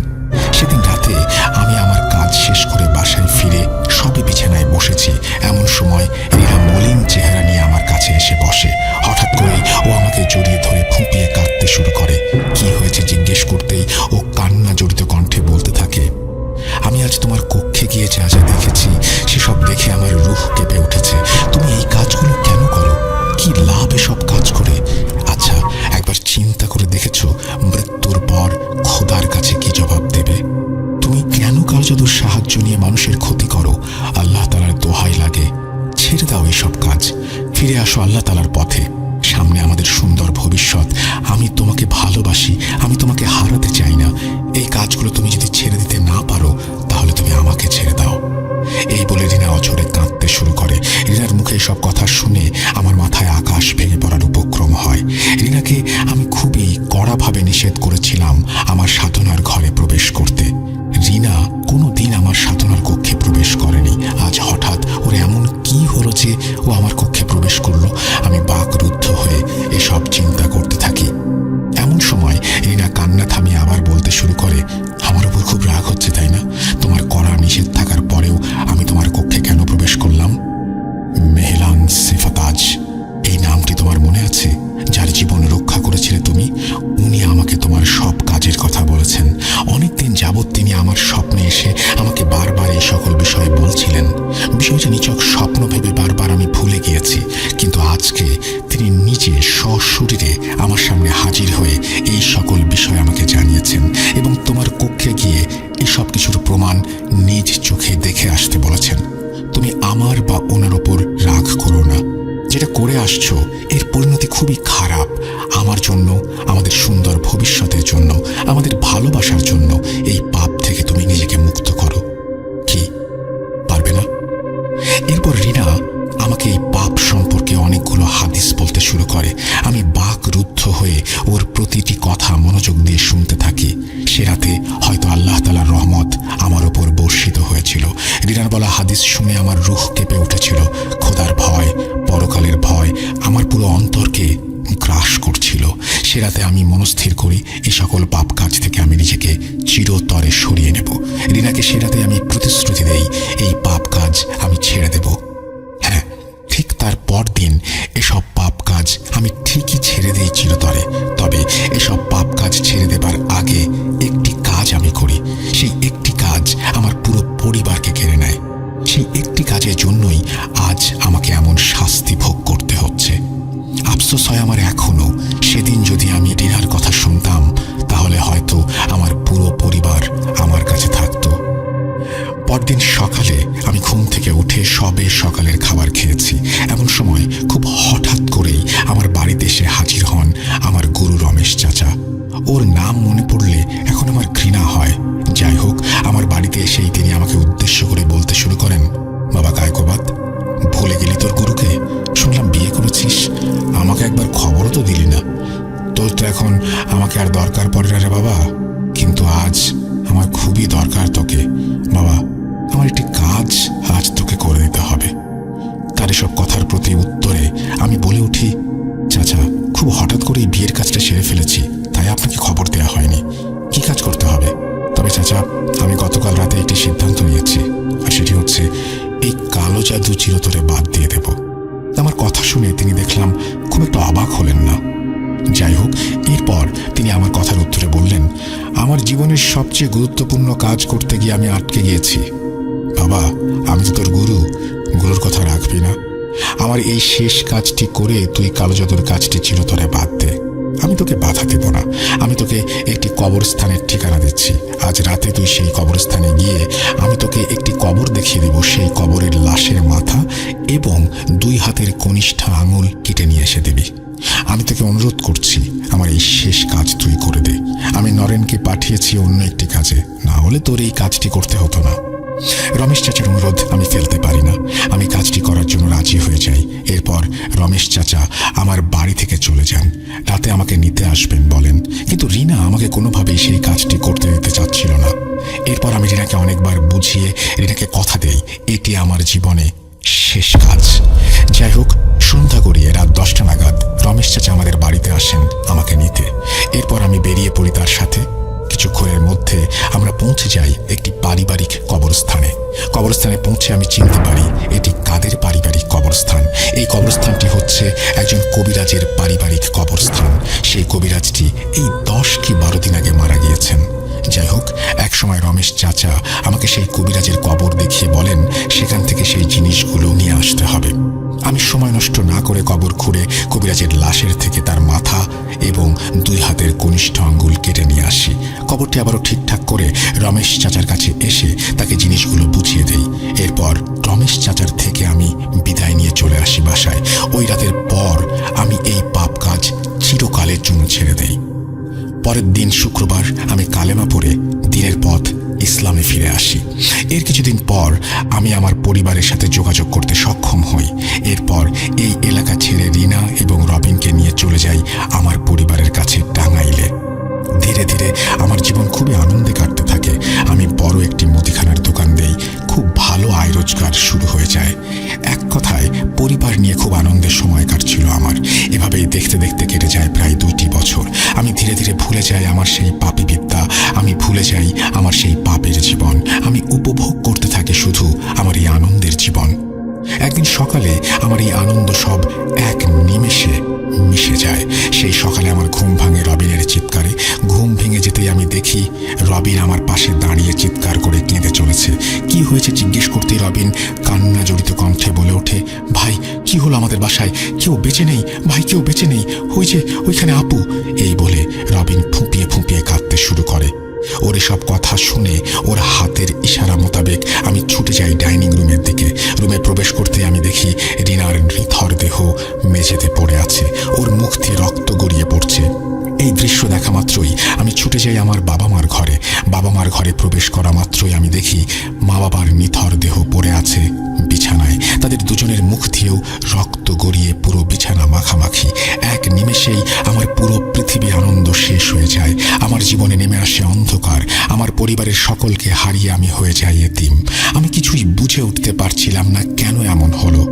সেদিন রাতে আমি আমার কাজ শেষ করে বাসায় ফিরে সবে বিছানায় বসেছি। এমন সময় রিনা মলিন চেহারা নিয়ে আমার কাছে এসে বসে। হঠাৎ করে ও আমাকে জড়িয়ে ধরে ফুঁপিয়ে কাঁদতে শুরু করে। কি হয়েছে জিজ্ঞেস করতেই ও কান্না জড়িত কণ্ঠে বলতে থাকে, আমি আজ তোমার কক্ষে গিয়ে যা যা দেখেছি সেসব দেখে আমার রুহ কেঁপে উঠেছে। তুমি এই কাজগুলো কেন করো? কি লাভ এসব কাজ করে? আচ্ছা, একবার চিন্তা করে দেখেছো মৃত্যুর পর খোদার কাছে কি জবাব দেবে? ফিরে আসো আল্লাহ তাআলার পথে। সামনে আমাদের সুন্দর ভবিষ্যৎ। আমি তোমাকে ভালোবাসি, আমি তোমাকে হারাতে চাই না। এই কাজগুলো তুমি যদি ছেড়ে দিতে না পারো তাহলে তুমি আমাকে ছেড়ে দাও। এই বলে রিনা অঝরে কাঁদতে শুরু করে। রিনার মুখে সব কথা শুনে আমার মাথায় আকাশ ভেঙে পড়ার উপক্রম হয়। রিনাকে আমি খুবই কড়াভাবে নিষেধ করেছিলাম আমার সাধনার ঘরে প্রবেশ করতে। রিনা কোনো দিন আমার সাধনার কক্ষে প্রবেশ করেনি। আজ হঠাৎ ওর এমন কি হলো যে ও আমার কক্ষে প্রবেশ করলো? আমি বাকরুদ্ধ হয়ে এসব চিন্তা করতে থাকি। এমন সময় রিনা কান্না থামিয়ে আবার বলতে শুরু করে, আমার উপর খুব রাগ হচ্ছে তাই না? তোমার কড়া নিষেধ থাকার পরেও আমি তোমার কক্ষে কেন প্রবেশ করলাম? মেহলান সিফাতাজ, এই নামটি তোমার মনে আছে? যার জীবন রক্ষা করেছিলে তুমি, উনি আমাকে তোমার সব কাজের কথা বলেছেন। অনেকদিন যাবৎ তিনি আমার স্বপ্নে এসে আমাকে বারবার এই সকল বিষয়ে বলছিলেন। বিষয়টা নিছক স্বপ্ন ভেবে বারবার আমি ভুলে গিয়েছি, কিন্তু আজকে তিনি নিজে সশরীরে আমার সামনে হাজির হয়ে এই সকল বিষয় আমাকে জানিয়েছেন এবং তোমার কক্ষে গিয়ে এই সব কিছুর প্রমাণ নিজ চোখে দেখে আসতে বলেছেন। তুমি আমার বা ওনার ওপর রাগ করো না। যেটা করে আসছো এর পরিণতি খুবই খারাপ। আমার জন্য, আমাদের সুন্দর ভবিষ্যতের জন্য, আমাদের ভালোবাসার জন্য এই পাপ থেকে তুমি নিজেকে মুক্ত করো। কি পারবে না? এরপর রিনা আমাকে এই পাপ সম্পর্কে অনেকগুলো হাদিস বলতে শুরু করে। আমি বাকরুদ্ধ হয়ে ওর প্রতিটি কথা মনোযোগ দিয়ে শুনতে থাকি। সে রাতে হয়তো আল্লাহ তাআলার রহমত আমার ওপর বর্ষিত হয়েছিল। রিনার বলা হাদিস শুনে আমার রূহ কেঁপে উঠেছিল। খোদার ভয়, পরকালের ভয় আমার পুরো অন্তরকে গ্রাস করছিল। সে রাতে আমি মনস্থির করি এই সকল পাপ কাজ থেকে আমি নিজেকে চিরতরে সরিয়ে নেব। রিনাকে সে রাতে আমি প্রতিশ্রুতি দেই এই পাপ কাজ আমি ছেড়ে দেব। হ্যাঁ, ঠিক তার পরদিন এসব পাপ কাজ আমি ঠিকই ছেড়ে দিই চিরতরে। তবে এসব পাপ কাজ ছেড়ে দেবার আগে একটি কাজ আমি করি। সেই একটি কাজ আমার পুরো পরিবারকে কেড়ে নেয়। সেই একটি কাজের জন্যই আজ আমাকে এমন শাস্তি ভোগ করতে হচ্ছে। আফসোস হয় আমার এখনো, সেদিন যদি আমি রিনার কথা শুনতাম তাহলে হয়তো আমার পুরো পরিবার আমার কাছে থাকতো। পরদিন সকালে আমি ঘুম থেকে উঠে সবে সকালের খাবার খেয়েছি। এমন সময় খুব হঠাৎ করেই আমার বাড়িতে এসে হাজির হন আমার গুরু রমেশ চাচা। ওর নাম মনে পড়লে এখন আমার ঘৃণা হয়। যাই হোক, আমার বাড়িতে এসেই তিনি আমাকে উদ্দেশ্য করে বলতে শুরু করেন, বাবা কায়কোবাদ, ভুলে গেলি তোর গুরুকে? শুনলাম বিয়ে করেছিস, আমাকে একবার খবরও তো দিলি না। তোর তো এখন আমাকে আর দরকার পড়ে না রে বাবা, কিন্তু আজ আমার খুবই দরকার তোকে। বাবা, আমার একটি কাজ আজ তোকে করে দিতে হবে। তার এসব কথার প্রতি উত্তরে আমি বলে উঠি, চাচা, খুব হঠাৎ করে এই বিয়ের কাজটা সেরে ফেলেছি, তাই আপনাকে খবর দেওয়া হয়নি। কি কাজ করতে হবে? তবে চাচা, আমি গতকাল রাতে একটি সিদ্ধান্ত নিয়েছি, আর সেটি হচ্ছে এই কালো জাদু চিরতরে বাদ দিয়ে দেব। আমার কথা শুনে তিনি দেখলাম খুব একটা অবাক হলেন না। যাই হোক, এরপর তিনি আমার কথার উত্তরে বললেন, আমার জীবনের সবচেয়ে গুরুত্বপূর্ণ কাজ করতে গিয়ে আমি আটকে গিয়েছি। বাবা, আমি তো তোর গুরু, গুরুর কথা রাখবি না? আমার এই শেষ কাজটি করে তুই কালো জাদুর কাজটি চিরতরে বাদ দে। আমি তোকে বাধা দেব না। আমি তোকে একটি কবরস্থানের ঠিকানা দিচ্ছি। আজ রাতে তুই সেই কবরস্থানে গিয়ে আমি তোকে একটি কবর দেখিয়ে দেব। সেই কবরের লাশের মাথা এবং 2 হাতের কনিষ্ঠা আঙুল কেটে নিয়ে এসে দিবি। আমি তোকে অনুরোধ করছি, আমার এই শেষ কাজ তুই করে দে। আমি নরেনকে পাঠিয়েছি অন্য একটি কাজে, না হলে তোর এই কাজটি করতে হতো না। রমেশ চাচার অনুরোধ আমি ফেলতে পারি না। আমি কাজটি করার জন্য রাজি হয়ে যাই। এরপর রমেশ চাচা আমার বাড়ি থেকে চলে যান। রাতে আমাকে নিতে আসবেন বলেন, কিন্তু রিনা আমাকে কোনোভাবেই সেই কাজটি করতে দিতে চাচ্ছিল না। এরপর আমি রিনাকে অনেকবার বুঝিয়ে রিনাকে কথা দেই এটি আমার জীবনে শেষ কাজ। যাই হোক, সন্ধ্যা গড়িয়ে রাত 10টা নাগাদ রমেশ চাচা আমাদের বাড়িতে আসেন আমাকে নিতে। এরপর আমি বেরিয়ে পড়ি তার সাথে। কিছুক্ষণের মধ্যে আমরা পৌঁছে যাই একটি পারিবারিক কবরস্থানে। কবরস্থানে পৌঁছে আমি চিনতে পারি এটি কাদের পারিবারিক কবরস্থান। এই কবরস্থানটি হচ্ছে একজন কবিরাজের পারিবারিক কবরস্থান। সেই কবিরাজটি এই 10 কি 12 দিন আগে মারা গিয়েছেন। যাই হোক, এক সময় রমেশ চাচা আমাকে সেই কবিরাজের কবর দেখিয়ে বলেন সেখান থেকে সেই জিনিসগুলো নিয়ে আসতে হবে। আমি সময় নষ্ট না করে কবর খুঁড়ে কবিরাজের লাশের থেকে তার মাথা এবং 2 হাতের কনিষ্ঠ আঙ্গুল কেটে নিয়ে আসি। কবরটি আবারও ঠিকঠাক করে রমেশ চাচার কাছে এসে তাকে জিনিসগুলো বুঝিয়ে দেই। এরপর রমেশ চাচার থেকে আমি বিদায় নিয়ে চলে আসি বাসায়। ওই রাতের পর আমি এই পাপ কাজ চিরকালের জন্য ছেড়ে দেই। পরের দিন শুক্রবার আমি কালেমা পড়ে দিনের পথ ইসলামে ফিরে আসি। এর কিছুদিন পর আমি আমার পরিবারের সাথে যোগাযোগ করতে সক্ষম হই। এরপর এই এলাকা ছেড়ে রিনা এবং রবিনকে নিয়ে চলে যাই আমার পরিবারের কাছে টাঙ্গাইলে। ধীরে ধীরে আমার জীবন খুবই আনন্দে কাটতে থাকে। আমি বড় একটি মুদিখানার দোকান দেই। খুব ভালো আয় রোজগার শুরু হয়ে যায়। এক কথায় পরিবার নিয়ে খুব আনন্দের সময় কাটছিল আমার। এভাবেই দেখতে দেখতে কেটে যায় প্রায় 2টি বছর। আমি ধীরে ধীরে ভুলে যাই আমার সেই পাপী বিদ্যা, আমি ভুলে যাই আমার সেই পাপের জীবন। আমি উপভোগ করতে থাকি শুধু আমার এই আনন্দের জীবন। একদিন সকালে আমার এই আনন্দ সব এক নিমেষে মিশে যায়। সেই সকালে আমার ঘুম ভাঙে রবিনের চিৎকারে। ঘুম ভেঙে যেতেই আমি দেখি রবিন আমার পাশে দাঁড়িয়ে চিৎকার করে কেঁদে চলেছে। কি হয়েছে জিজ্ঞেস করতেই রবিন কান্না জড়িত কণ্ঠে বলে ওঠে, ভাই কি হলো আমাদের বাসায়? কেউ বেঁচে নেই ভাই, কেউ বেঁচে নেই, ওই যে ওইখানে আপু। এই বলে রবিন ফুঁপিয়ে ফুঁপিয়ে কাঁদতে শুরু করে। ওর এসব কথা শুনে ওর হাতের ইশারা মোতাবেক আমি ছুটে যাই ডাইনিং রুমের দিকে। রুমে প্রবেশ করতে আমি দেখি রিনার নিথর দেহ মেঝেতে পড়ে আছে, ওর মুখ দিয়ে রক্ত গড়িয়ে পড়ছে। এই দৃশ্য দেখা মাত্রই আমি ছুটে যাই আমার বাবা মার ঘরে। বাবা মার ঘরে প্রবেশ করা মাত্রই আমি দেখি মা বাবার নিথর দেহ পড়ে আছে বিছানায়। তাদের দুজনের মুখ দিয়েও রক্ত গড়িয়ে পুরো বিছানা মাখামাখি। এক নিমেষেই আমার পুরো পৃথিবী আনন্দ শেষ হয়ে যায়। আমার জীবনে নেমে আসে অন্ধকার। আমার পরিবারের সকলকে হারিয়ে আমি হয়ে যাই এতিম। আমি কিছুই বুঝে উঠতে পারছিলাম না কেন এমন হলো।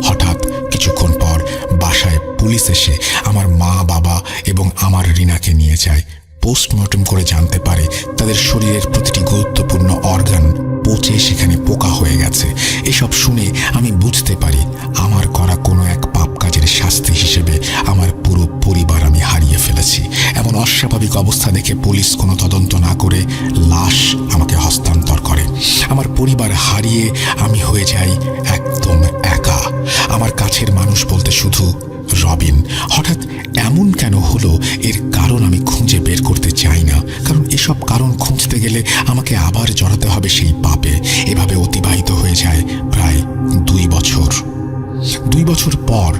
হঠাৎ কিছুক্ষণ পর বাসায় পুলিশ এসে আমার মা বাবা এবং আমার রিনাকে নিয়ে যায়। পোস্টমর্টম করে জানতে পারে তাদের শরীরের প্রতিটি গুরুত্বপূর্ণ অর্গান পচে সেখানে পোকা হয়ে গেছে। এসব শুনে আমি বুঝতে পারি আমার করা কোনো এক পাপ কাজের শাস্তি হিসেবে আমার পুরো পরিবার আমি হারিয়ে ফেলেছি। এমন অস্বাভাবিক অবস্থা দেখে পুলিশ কোনো তদন্ত না করে লাশ আমাকে হস্তান্তর করে। আমার পরিবার হারিয়ে আমি হয়ে যাই একদম একা। আমার কাছের মানুষ বলতে শুধু রবিন। হঠাৎ এমন কেন হলো এর কারণ আমি খুঁজে বের করতে চাই না, কারণ এসব কারণ খুঁজতে গেলে আমাকে আবার জড়াতে হবে সেই পাপে। এভাবে অতিবাহিত হয়ে যায় প্রায় 2 বছর। 2 বছর পর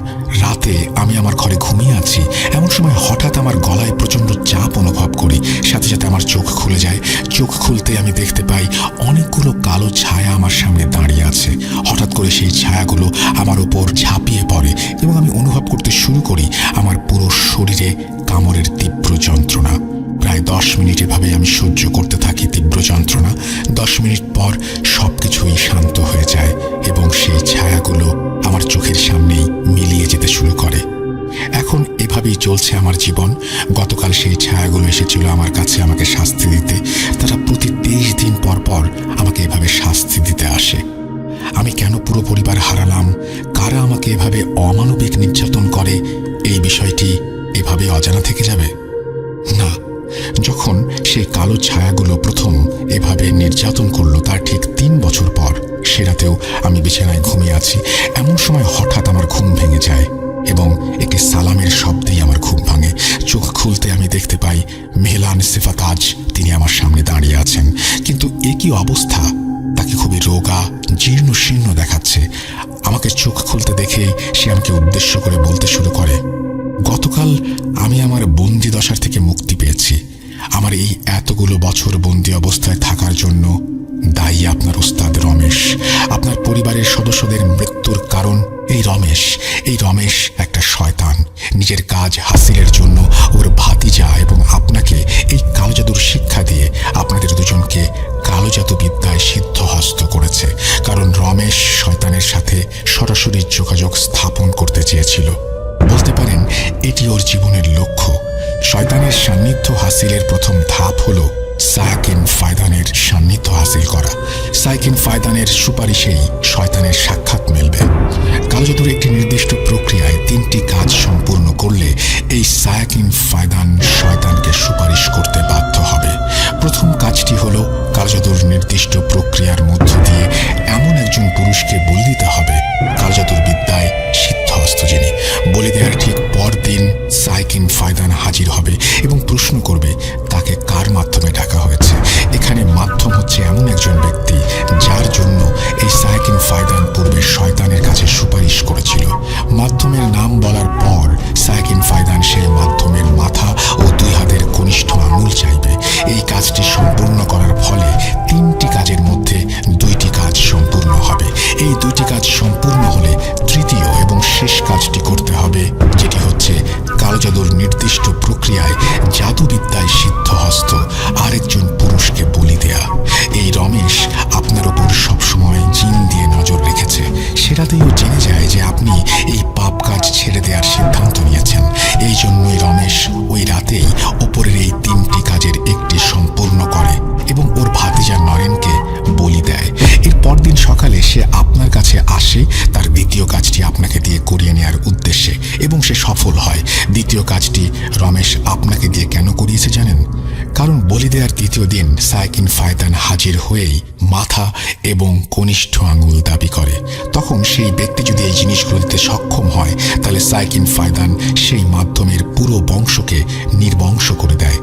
রাতে আমি আমার ঘরে ঘুমিয়ে আছি। এমন সময় হঠাৎ আমার গলায় প্রচণ্ড চাপ অনুভব করি। সাথে সাথে আমার চোখ খুলে যায়। চোখ খুলতে আমি দেখতে পাই অনেকগুলো কালো ছায়া আমার সামনে দাঁড়িয়ে আছে। হঠাৎ করে সেই ছায়াগুলো আমার উপর ঝাঁপিয়ে পড়ে এবং আমি অনুভব করতে শুরু করি আমার পুরো শরীরে কামড়ের তীব্র যন্ত্রণা। প্রায় 10 মিনিট এভাবে আমি সহ্য করতে থাকি তীব্র যন্ত্রণা। 10 মিনিট পর সবকিছুই শান্ত হয়ে যায় এবং সেই ছায়াগুলো আমার চোখের সামনেই মিলিয়ে যেতে শুরু করে। এখন এভাবেই চলছে আমার জীবন। গতকাল সেই ছায়াগুলো এসেছিল আমার কাছে আমাকে শাস্তি দিতে। তারা প্রতি 23 দিন পর পর আমাকে এভাবে শাস্তি দিতে আসে। আমি কেন পুরো পরিবার হারালাম, কারা আমাকে এভাবে অমানবিক নির্যাতন করে, এই বিষয়টি এভাবে অজানা থেকে যাবে না। যখন সেই কালো ছায়াগুলো প্রথম এভাবে নির্যাতন করলো তার ঠিক 3 বছর পর সে রাতেও আমি বিছানায় ঘুমিয়ে আছি। এমন সময় হঠাৎ আমার ঘুম ভেঙে যায় এবং একটি সালামের শব্দেই আমার ঘুম ভাঙে। চোখ খুলতে আমি দেখতে পাই মেহলান সিফা তাজ, তিনি আমার সামনে দাঁড়িয়ে আছেন। কিন্তু এ কি অবস্থা, তাকে খুবই রোগা জীর্ণ শীর্ণ দেখাচ্ছে। আমাকে চোখ খুলতে দেখে সে আমাকে উদ্দেশ্য করে বলতে শুরু করে, গতকাল আমি আমার বন্দি দশার থেকে মুক্তি পেয়েছি। আমার এই এতগুলো বছর বন্দি অবস্থায় থাকার জন্য দায়ী আপনার ওস্তাদ রমেশ। আপনার পরিবারের সদস্যদের মৃত্যুর কারণ এই রমেশ একটা শয়তান। নিজের কাজ হাসিলের জন্য ওর ভাতিজা এবং আপনাকে এই কালো জাদুর শিক্ষা দিয়ে আপনাদের দুজনকে কালো জাদু বিদ্যায় সিদ্ধহস্ত করেছে। কারণ রমেশ শয়তানের সাথে সরাসরি যোগাযোগ স্থাপন করতে চেয়েছিল। বলতে পারেন এটি ওর জীবনের লক্ষ্য। শয়তানের সান্নিধ্য হাসিলের প্রথম ধাপ হলো সায়াকিন ফায়দানের সান্নিধ্য হাসিল করা। সায়াকিন ফায়দানের সুপারিশেই শয়তানের সাক্ষাৎ মিলবে। কালো জাদুর একটি নির্দিষ্ট প্রক্রিয়ায় 3টি কাজ সম্পূর্ণ করলে এই সায়াকিন ফায়দান শয়তানকে সুপারিশ করতে বাধ্য হবে। প্রথম কাজটি হলো কালো জাদুর নির্দিষ্ট প্রক্রিয়ার মধ্য দিয়ে এমন একজন পুরুষকে বল দিতে হবে কালো জাদুর বিদ্যায় সাইকিন ফায়দান হাজির হবে এবং প্রশ্ন করবে তাকে কার মাধ্যমে ডাকা হয়েছে। এখানে মাধ্যম হচ্ছে এমন একজন ব্যক্তি যার জন্য এই সাইকিন ফায়দান পূর্বে শয়তানের কাছে সুপারিশ করেছিল। মাধ্যমের নাম বলার পর সাইকিন ফায়দান সেই মাধ্যমের মাথা ও 2 হাতের কনিষ্ঠ আঙুল চাইবে। এই কাজটি সম্পূর্ণ করার ফলে 3টি কাজের মধ্যে 2টি কাজ সম্পূর্ণ হবে। এই 2টি কাজ সম্পূর্ণ হলে তৃতীয় এবং শেষ কাজটি করতে হবে, যেটি হচ্ছে কালো জাদুর নির্দিষ্ট প্রক্রিয়ায় জাদুবিদ্যায় সিদ্ধহস্ত আরেকজন পুরুষকে বলি দেয়া। এই রমেশ আপনার উপর সবসময় জিন দিয়ে নজর রেখেছে। সেটাতেও জেনে যায় যে আপনি এই পাপ কাজ ছেড়ে দেওয়ার সিদ্ধান্ত নিয়েছেন। এই জন্যই রমেশ ওই রাতেই ওপরের এই 3টি কাজের একটি সম্পূর্ণ করে এবং ওর ভাতিজা নরেনকে বলি দেয়। এর পরদিন সকালে সে আপনার কাছে আসে তার দ্বিতীয় কাজটি আপনাকে দিয়ে করিয়ে নেওয়ার উদ্দেশ্যে এবং সে সফল হয়। দ্বিতীয় কাজটি রমেশ আপনাকে দিয়ে কেন করিয়েছে জানেন? কারণ বলি দেওয়ার দ্বিতীয় দিন সাইকিন ফায়দান হাজির হয়েই মাথা এবং কনিষ্ঠ আঙুল দাবি করে। তখন সেই ব্যক্তি যদি এই জিনিসগুলো দিতে সক্ষম হয় তাহলে সাইকিন ফায়দান সেই মাধ্যমের পুরো বংশকে নির্বংশ করে দেয়।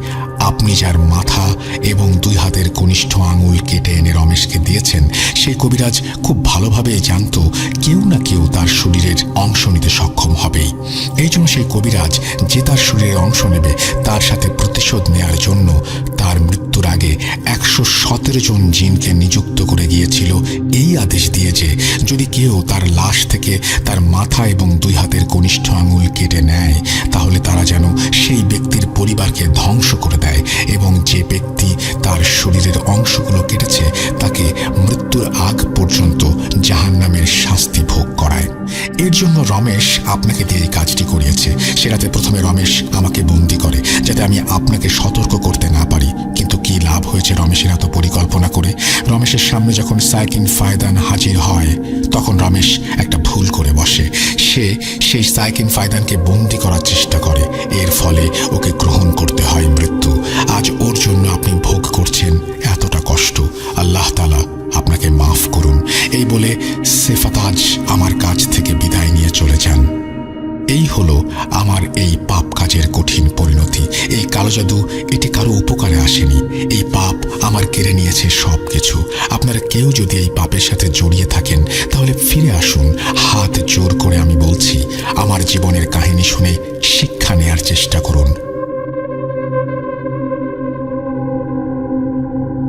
আপনি যার মাথা এবং 2 হাতের কনিষ্ঠ আঙুল কেটে এনে রমেশকে দিয়েছেন, সেই কবিরাজ খুব ভালোভাবে জানত কেউ না কেউ তার শরীরের অংশ নিতে সক্ষম হবেই। এই জন্য সেই কবিরাজ যে তার শরীরের অংশ নেবে তার সাথে প্রতিশোধ নেয়ার জন্য তার মৃত্যুর আগে 117 জন জিনকে নিযুক্ত করে গিয়েছিল এই আদেশ দিয়ে যে যদি কেউ তার লাশ থেকে তার মাথা এবং 2 হাতের কনিষ্ঠ আঙুল কেটে নেয় তাহলে তারা যেন সেই ব্যক্তির পরিবারকে ধ্বংস করে দেয় এবং যে ব্যক্তি তার শরীরের অংশগুলো কেটেছে তাকে মৃত্যুর আগ পর্যন্ত জাহান্নামের শাস্তি ভোগ করায়। এর জন্য রমেশ আপনাকে দিয়ে এই কাজটি করিয়েছে। সেটাতে প্রথমে রমেশ আমাকে বন্দি করে যাতে আমি আপনাকে সতর্ক করতে না পারি। কিন্তু কি লাভ হয়েছে রমেশের এত পরিকল্পনা করে? রমেশের সামনে যখন সাইকিন ফায়দান হাজির হয় তখন রমেশ একটা ভুল করে বসে। সে সেই সাইকিন ফায়দানকে বন্দি করার চেষ্টা করে। এর ফলে ওকে গ্রহণ করতে হয় মৃত্যু। আজ ওর জন্য আপনি ভোগ করছেন এতটা কষ্ট। আল্লাহ তাআলা আপনাকে মাফ করুন। এই বলে সেফাতাজ আমার কাছ থেকে বিদায় নিয়ে চলে যান। এই হলো আমার এই পাপ কাজের কঠিন পরিণতি। এই কালো জাদু এটি কারো উপকারে আসেনি। এই পাপ আমার কেড়ে নিয়েছে সব কিছু। আপনারা কেউ যদি এই পাপের সাথে জড়িয়ে থাকেন তাহলে ফিরে আসুন। হাত জোর করে আমি বলছি, আমার জীবনের কাহিনী শুনে শিক্ষা নেয়ার চেষ্টা করুন।